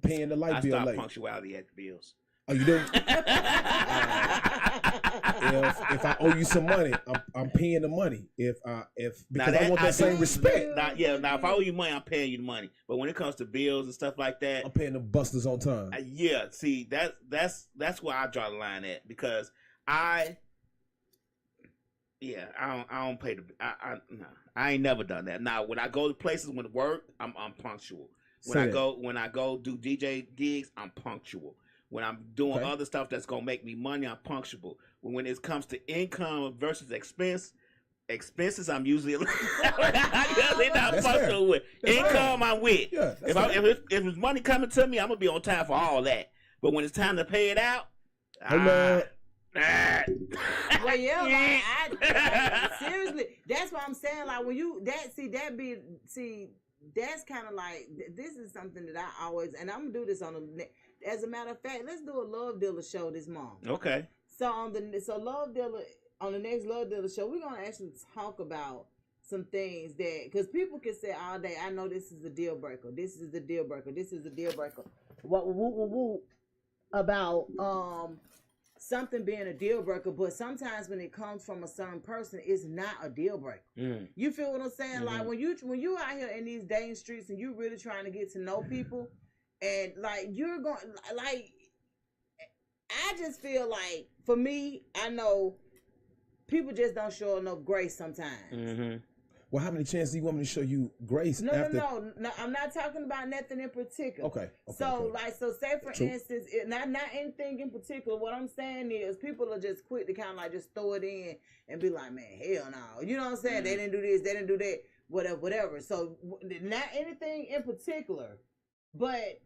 paying the light bill late. I stopped punctuality at the bills. Oh, you do? If I owe you some money, I'm paying the money. Because I want that same respect. Now, if I owe you money, I'm paying you the money. But when it comes to bills and stuff like that, I'm paying the busters on time. See, that's where I draw the line at, because I don't pay the. I ain't never done that. Now, when I go to places when work, I'm punctual. When I go do DJ gigs, I'm punctual. When I'm doing other stuff that's gonna make me money, I'm punctual. When it comes to income versus expenses, I'm usually not punctual with. Income, I'm with. Yeah, if it's money coming to me, I'm gonna be on time for all that. But when it's time to pay it out, well, yeah, like, seriously, that's what I'm saying. Like when you that's kind of like, this is something that I always, and I'm gonna do this as a matter of fact, let's do a Love Dealer show this month. Okay. So on the next Love Dealer show, we're gonna actually talk about some things that, because people can say all day, I know this is a deal breaker. This is the deal breaker. This is a deal breaker. About something being a deal breaker, but sometimes when it comes from a certain person, it's not a deal breaker. You feel what I'm saying? Like when you out here in these dating streets and you really trying to get to know people, and like you're going, like I just feel like for me, I know people just don't show enough grace sometimes. Well, how many chances do you want me to show you grace? No, after? no. I'm not talking about nothing in particular. Okay. So say for True. instance, not anything in particular. What I'm saying is, people are just quick to kind of like just throw it in and be like, man, hell no. You know what I'm saying? They didn't do this, they didn't do that, whatever. So not anything in particular, but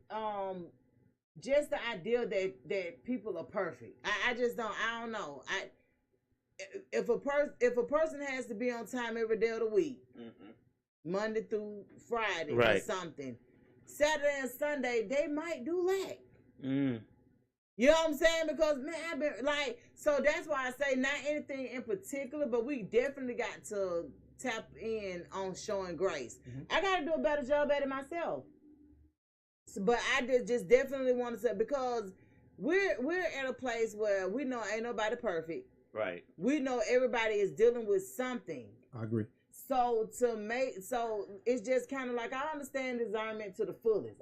just the idea that people are perfect. I just don't. I don't know. If a person has to be on time every day of the week, Monday through Friday or something, Saturday and Sunday they might do lack. You know what I'm saying? Because man, I've been like, so that's why I say not anything in particular, but we definitely got to tap in on showing grace. I got to do a better job at it myself. So, but I just definitely want to say, because we're at a place where we know ain't nobody perfect. Right. We know everybody is dealing with something. I agree. So it's just kind of like, I understand discernment to the fullest.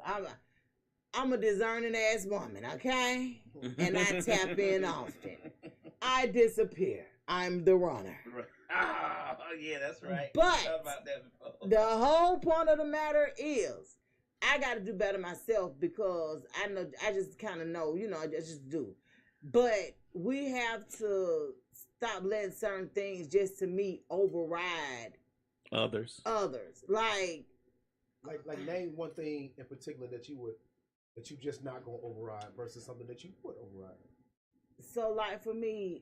I'm a discerning ass woman, okay? And I tap in often. I disappear. I'm the runner. Oh, yeah, that's right. But the whole point of the matter is, I got to do better myself, because I just kind of know, I just do. But we have to stop letting certain things just to me override others. Like name one thing in particular that you just not gonna override versus something that you would override. So like for me,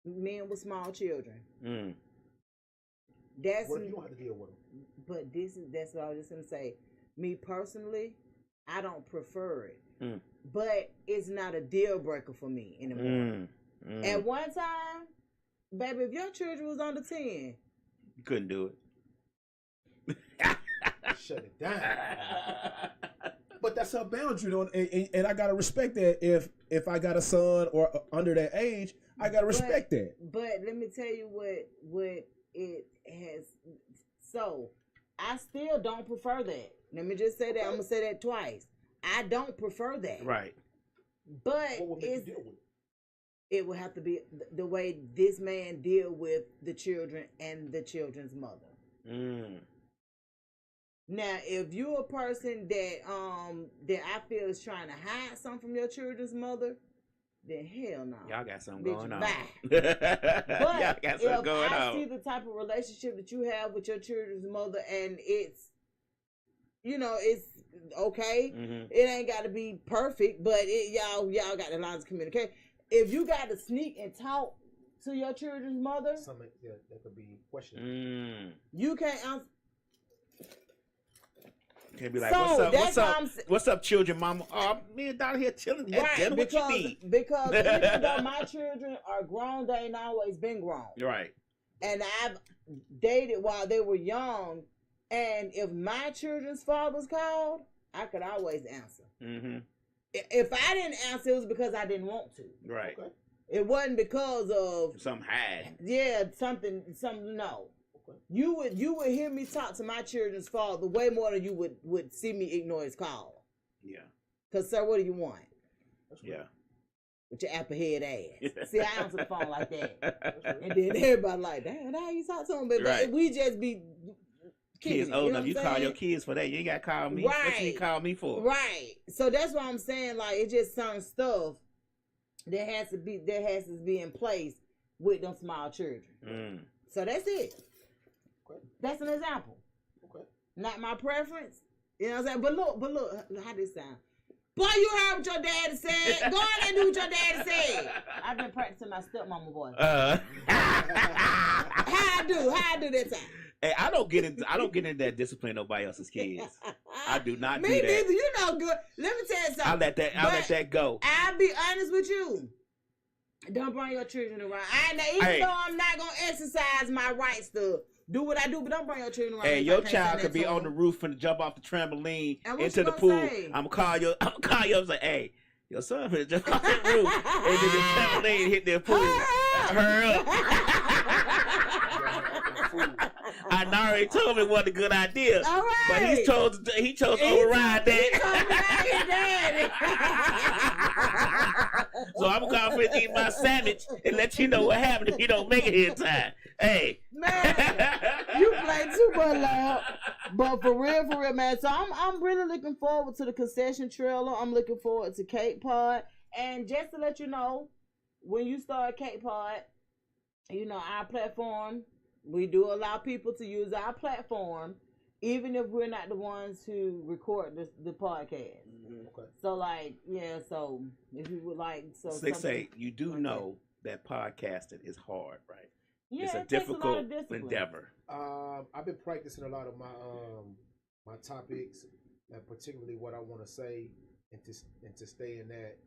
men with small children. That's what if you don't have to deal with them? But that's what I was just gonna say. Me personally, I don't prefer it. But it's not a deal breaker for me anymore. At one time, baby, if your children was under 10, you couldn't do it. Shut it down. But that's her boundary, though, and I gotta respect that. If I got a son or under that age, I gotta respect that. But let me tell you what it has. So I still don't prefer that. Let me just say that. I'm gonna say that twice. I don't prefer that. Right. But it will have to be the way this man deal with the children and the children's mother. Now, if you're a person that I feel is trying to hide something from your children's mother, then hell no. Y'all got something going on. But Y'all got something going on. I see the type of relationship that you have with your children's mother, and it's okay. It ain't got to be perfect, but y'all got the lines of communication. If you got to sneak and talk to your children's mother, something that could be questionable. You can't answer. Can't be like, what's up, children, mama? Oh, me and Dolly here chilling. Right, what you need? Because even though my children are grown, they ain't always been grown. Right. And I've dated while they were young, and if my children's fathers called, I could always answer. If I didn't answer, it was because I didn't want to. Right. Okay. It wasn't because of some had. Yeah, something. No. Okay. You would hear me talk to my children's father way more than you would see me ignore his call. Yeah. Cause sir, what do you want? Yeah. With your apple head ass. See, I answer the phone like that, and then everybody like, damn, how you talk to him? But we just be. Kids old enough, you call your kids for that. You ain't got to call me. Right. What you call me for? Right. So that's what I'm saying. Like, it's just certain stuff that has to be in place with them small children. So that's it. Okay. That's an example. Okay. Not my preference. You know what I'm saying? But look, how this sound? Boy, you heard what your daddy said. Go on and do what your daddy said. I've been practicing my stepmama voice. How I do that time? Hey, I don't get into that discipline nobody else's kids. I do not do that. Me neither. You know good. Let me tell you something. I'll let that go. I'll be honest with you. Don't bring your children around. Even though I'm not gonna exercise my rights to do what I do, but don't bring your children around. Hey, your child could be on the roof and jump off the trampoline into the pool. I'm gonna call you and say, hey, your son finna jump off that roof and then the trampoline hit their pool. Hurry up. I already told him it wasn't a good idea. All right. But he chose to override that. So I'm going to eat my sandwich and let you know what happened if you don't make it here in time. Hey. Man, but loud. But for real, man. So I'm really looking forward to the concession trailer. I'm looking forward to Cake Pod. And just to let you know, when you start Cake Pod, you know, our platform, we do allow people to use our platform, even if we're not the ones who record the podcast. Okay. So, like, yeah, so if you would like... They say you do know that podcasting is hard, right? Yeah, it's a takes difficult a lot of discipline. endeavor. I've been practicing a lot of my topics, and particularly what I want to say, and to stay in that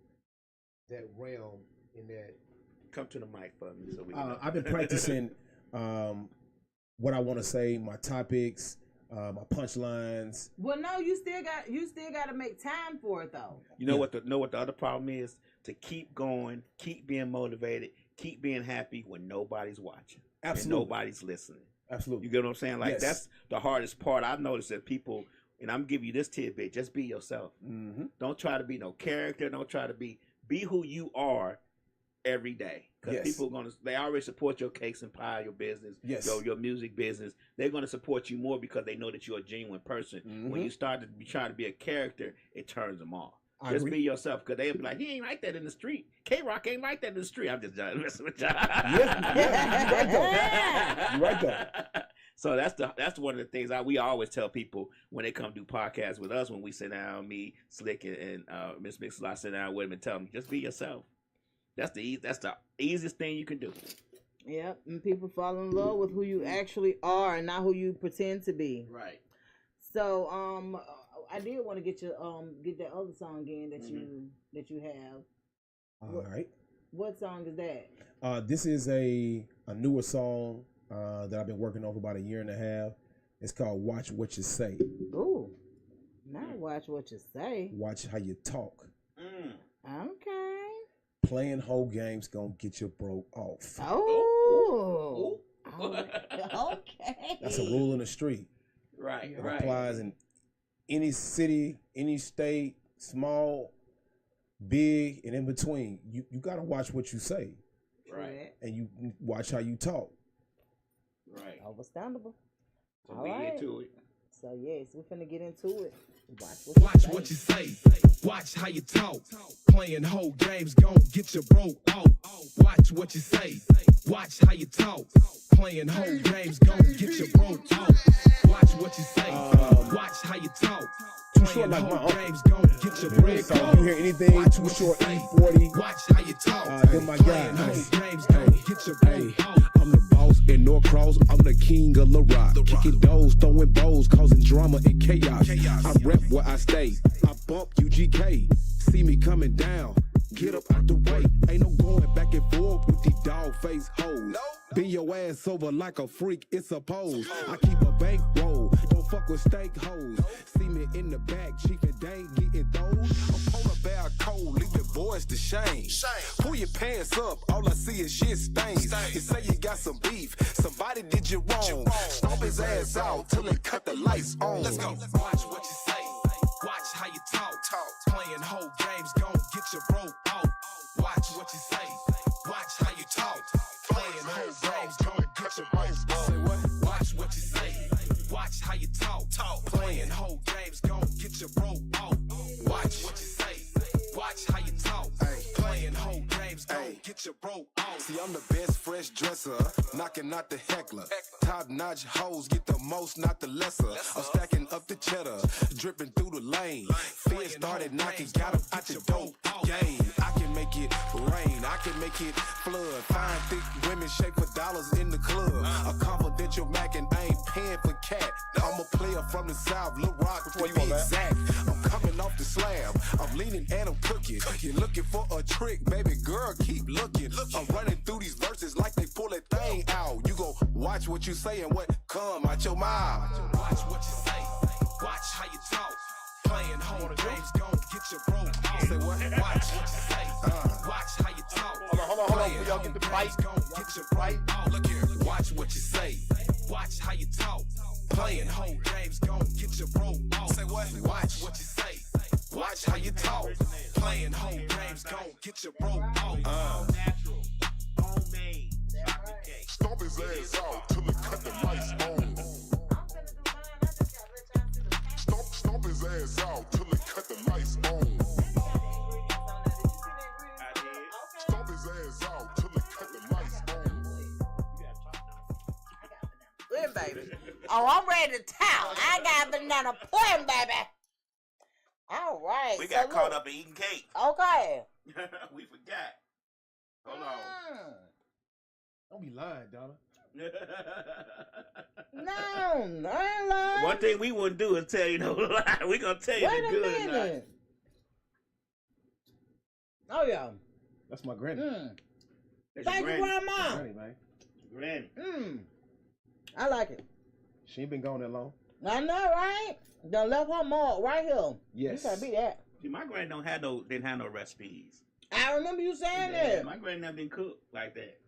realm, in that. Come to the mic for me, so we. Know. I've been practicing what I want to say, my topics, my punchlines. Well, no, you still got to make time for it though. You know what the other problem is? To keep going, keep being motivated, keep being happy when nobody's watching. Absolutely. And nobody's listening. Absolutely. You get what I'm saying? Like, yes. That's the hardest part. I've noticed that people, and I'm giving you this tidbit, just be yourself. Mm-hmm. Don't try to be no character. Don't try to be who you are every day. Because Yes. people they already support your cakes and pie, your business, Yes. your music business. They're going to support you more because they know that you're a genuine person. Mm-hmm. When you start to be trying to be a character, it turns them off. I Just agree. be yourself, because they'll be like, he ain't like that in the street. K-Rock ain't like that in the street. I'm just messing with y'all. Yeah, you're right though. So that's one of the things we always tell people when they come do podcasts with us. When we sit down, me, Slick, and Miss Mixalot sit down with them and tell them, just be yourself. That's the easiest thing you can do. Yep, and people fall in love with who you actually are and not who you pretend to be. Right. So I did want to get that other song again that you have. All right. What song is that? This is a newer song that I've been working on for about a year and a half. It's called Watch What You Say. Ooh, not watch what you say. Watch how you talk. Okay. Playing whole games gonna get you broke off. Oh. Okay. That's a rule in the street. Right. It Right. applies in any city, any state, small, big, and in between. You gotta watch what you say. Right. And you watch how you talk. Right. Understandable. So All we right. into it. So yes, we're finna get into it. Watch what you say. Watch how you talk. Playing whole games gon' get you broke off. Watch what you say. Watch how you talk. Playing whole games gon' get you broke off. Watch what you say. Watch how you talk. Too short like my uncle. So if you hear anything Too Short E40, watch how you talk. then my guy. I'm the boss in Norcross. I'm the king of La Rock. Kicking doors, throwing bows, causing drama and chaos. I rep where I stay. I bump UGK. See me coming down. Get up out the way. Ain't no going back and forth with these dog face hoes. Bend your ass over like a freak, it's a pose. I keep a bankroll, don't fuck with steak hoes. See me in the back, chief and dang getting those. I'm on a bear cold, leaving boys to shame. Pull your pants up, all I see is shit stains. You say you got some beef, somebody did you wrong. Stomp his ass out till it cut the lights on. Let's go. Watch what you say, watch how you talk. Playing whole games gon' get you broke out. Watch what you say, watch how you talk. Playing whole games gon' get you broke out. Say what? Watch what you say, watch how you talk. Playing whole games gon' get you broke out. Watch what you say, watch how you talk. Playing whole games gon' get you broke out. See, I'm the best fresh dresser, knocking out the heckler. Top notch hoes get the most, not the lesser. I'm stacking up the cheddar, dripping through the lane. Fear started knocking, got 'em out your dope game. I can make it rain, I can make it flood. Fine, thick women shake for dollars in the club. A confidential Mac and I ain't paying for cat. I'm a player from the South, Lil Rock to be exact. I'm coming off the slab, I'm leaning and I'm cooking. You're looking for a trick, baby girl, keep looking. I'm running through these verses like they pull that thing out. You go watch what you say and what come out your mouth. Watch what you say, watch how you talk. Playing whole games gon' get you broke. Say what? Watch what you say, watch how you talk. Hold on, y'all get the fight. Gon' get you right. Look here, watch what you say, watch how you talk. Playing whole games gon' get you broke. Say what? Watch what you say, watch how you talk. Playing whole games gon' get you broke. Natural, homemade, chocolate cake. Stomp his ass out till it cut the lights on. I'm finna baby. Oh, I'm ready to town. I got banana pudding, baby. All right. We got so caught look. up in eating cake. Okay. We forgot. Hold on. Don't be lying, Donna. No, I ain't lying. One thing we wouldn't do is tell you no lie. We gonna tell you Wait the a good and not. minute. Oh, yeah. That's my granny. That's Thank your you, granny. Grandma. Granny, man. Granny. I like it. She ain't been gone that long. I know, right? Done left her mark right here. Yes. You can't beat that. See, my granny didn't have no recipes. I remember you saying Yeah, that. my granny never been cooked like that.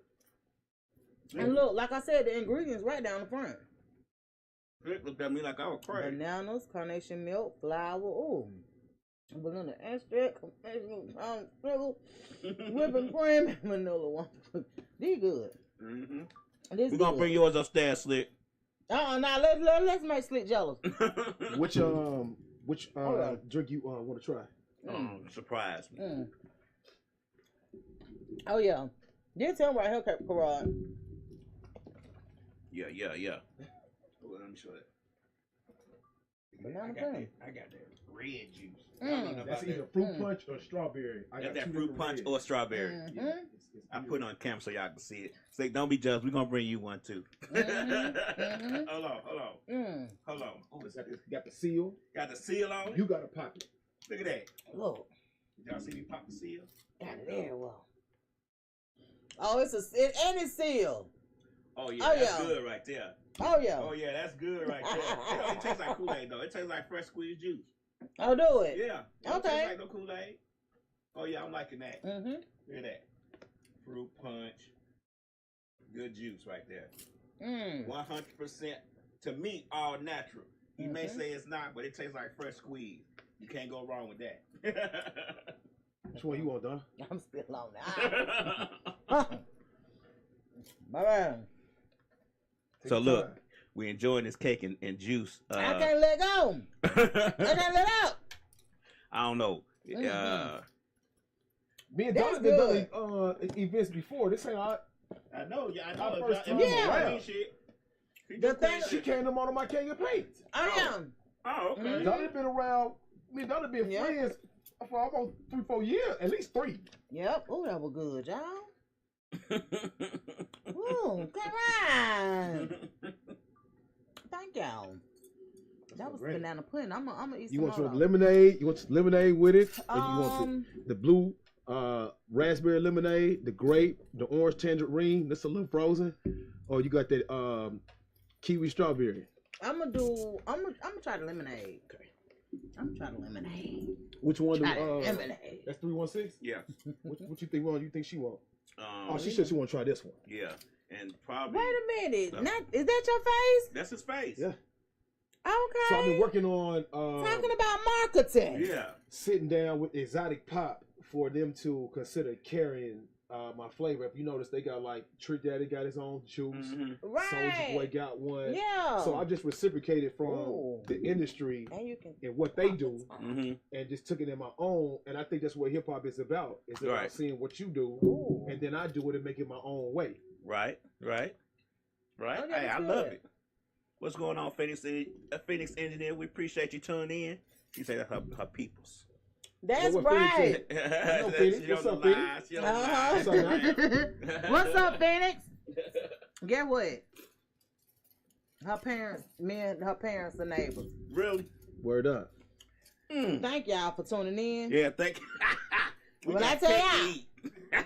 And look, like I said, the ingredients right down the front. Rick looked at me like I was crazy. Bananas, carnation milk, flour, ooh. Vanilla extract, whipping cream, and vanilla one. These good. We're gonna bring yours upstairs, Slick. Now let's make Slick jealous. Which drink you want to try? Surprise me. Oh yeah, this him right here, Karod. Yeah. Well, let me show that. Banana I got that red juice. That's either fruit punch or strawberry. I Got got that fruit punch or strawberry. Yeah, I put it on camera so y'all can see it. Say, don't be jealous. We're gonna bring you one too. Hold on. Oh, it's got the seal. Got the seal on it. You got to pop it. Look at that. Look. Y'all see me pop the seal? Got it there, well. Oh, it's sealed. Oh yeah, that's good right there. Oh yeah. Oh yeah, that's good right there. It tastes like Kool-Aid though. It tastes like fresh squeezed juice. Oh, do it. Yeah. It Okay. tastes like no Kool-Aid. Oh yeah, I'm liking that. Look at that. Fruit punch. Good juice right there. 100% to me, all natural. You may say it's not, but it tastes like fresh squeeze. You can't go wrong with that. Which one you want, Don? I'm still on that. Bye-bye. So look, we're enjoying this cake and juice. I can't let go. I can't let out. I don't know. Me and Donna been done events before. This ain't all. I know. I know. Our first time around. The thing, she came to one of my King of Plates. I am. Oh, okay. Donna been around. Me and Donna been friends for almost 3-4 years, at least 3. Yep. Oh, that was good, y'all. Ooh, come on. Thank y'all. That was banana pudding. I'm gonna eat some. You want more some though. lemonade? You want some lemonade with it? Or you want the blue raspberry lemonade, the grape, the orange tangerine, that's a little frozen, or you got that kiwi strawberry? I'm gonna try the lemonade. Okay. I'm gonna try the lemonade. Which one? Lemonade. That's 316. Yeah. What you think? You think she want? She said she want to try this one. Yeah, and probably. Wait a minute. Is that your face? That's his face. Yeah. Okay. So I've been working on talking about marketing. Yeah. Sitting down with Exotic Pop for them to consider carrying my flavor. If you notice, they got like Trick Daddy got his own juice. Right. Soulja Boy got one. Yeah. So I just reciprocated from the industry and what they do, and just took it in my own. And I think that's what hip hop is about. It's about seeing what you do, and then I do it and make it my own way. Right. Okay, Hey, I love it. What's going on, Phoenix Engineer? We appreciate you tuning in. You say that's her peoples. That's right. What's up, Phoenix? What's up, Phoenix? Get what? Her parents are neighbors. Really? Word up. Thank y'all for tuning in. Yeah, thank you. When I tell y'all,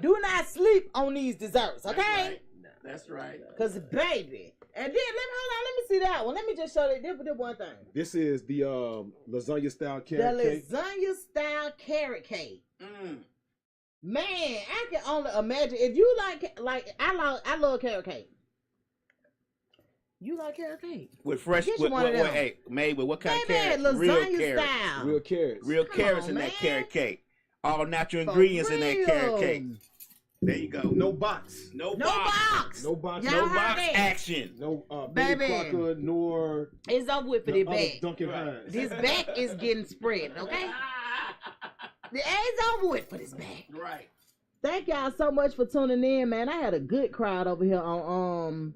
do not sleep on these desserts, okay? That's right. Cause baby, and then let me see that one. Let me just show you this one thing. This is the lasagna style carrot cake. The lasagna style carrot cake. Man, I can only imagine if you like I love carrot cake. You like carrot cake? With fresh, made with what kind of carrots? Lasagna Real carrots. style. Real carrots. Real carrots in that carrot cake. All natural ingredients in that carrot cake. There you go. No box. No box. No box. Y'all No box it. action. No Baby. Crocker nor It's over with for the back. Duncan Hines. This back is getting spread, okay? The A's over with for this back. Right. Thank y'all so much for tuning in, man. I had a good crowd over here on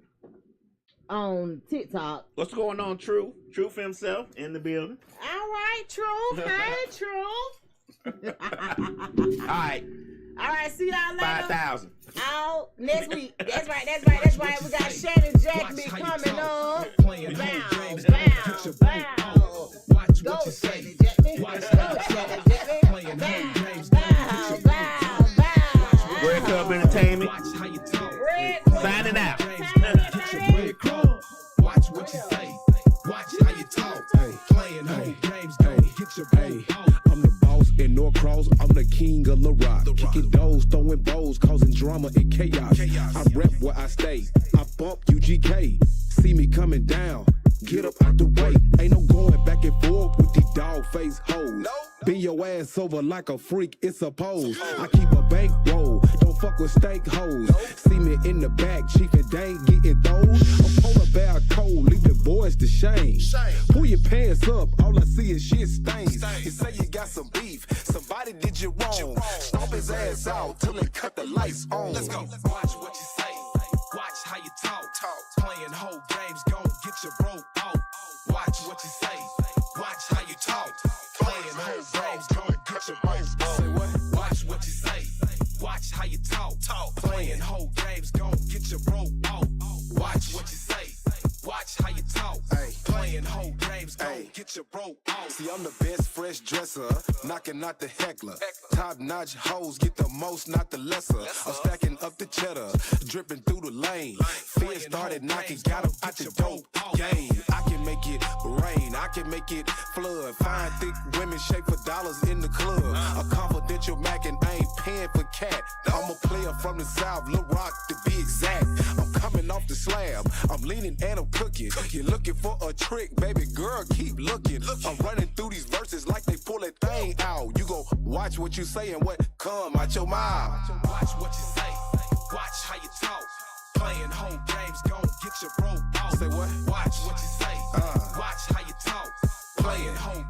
on TikTok. What's going on, Truth? Truth himself in the building. All right, Truth. Hey, Truth. All right, see y'all later. 5,000. Out next week. That's right. We got Shannon Jackby coming up. Bow. Go, Shannon Jackby. Go, Shannon Jackby. Bow. Red Club Entertainment. Signing out. Watch what you say. Watch how you talk. Playing home games, don't get your pay. I'm the boss in Norcross. I'm the king of La Rock. Kicking doors, throwing bows, causing drama and chaos. I rep where I stay. I bump UGK. See me coming down. Get up out the way. Ain't no going back and forth with these dog face hoes. Bend your ass over like a freak, it's a pose. I keep a bankroll, don't fuck with stank hoes. See me in the back, chief and dang getting those. A polar bear cold, leave the boys to shame. Pull your pants up, all I see is shit stains. You say you got some beef, somebody did you wrong. Stomp his ass out till they cut the lights on. Let's go. Watch what you say, watch how you talk. Playing whole games, gon' get your broke out. Watch what you say, watch how you talk. Playing whole games, gon' get your broke out. Say what? Watch what you say, watch how you talk. Playing whole games, gon' get your broke out. Watch what you say, watch how you talk. Playing whole games, gon' get your broke out. See, I'm the best fresh dresser, knocking out the heckler. Top notch hoes get the most, not the lesser. I'm stacking up the cheddar, dripping through the lane. Fear started knocking, got him out the dope game. I can make it rain, I can make it flood. Fine, thick women shake for dollars in the club. A confidential Mac and I ain't paying for cat. I'm a player from the South, Lil Rock to be exact. I'm coming off the slab, I'm leaning and I'm cooking. You're looking for a trick, baby girl, keep looking. I'm running through these verses like they pull that thing out. You gon' watch what you say and what come out your mouth. Watch what you say, watch how you talk. Playing whole games, gon' get your broke out. Say what? Watch what you say, watch how you talk. Playing whole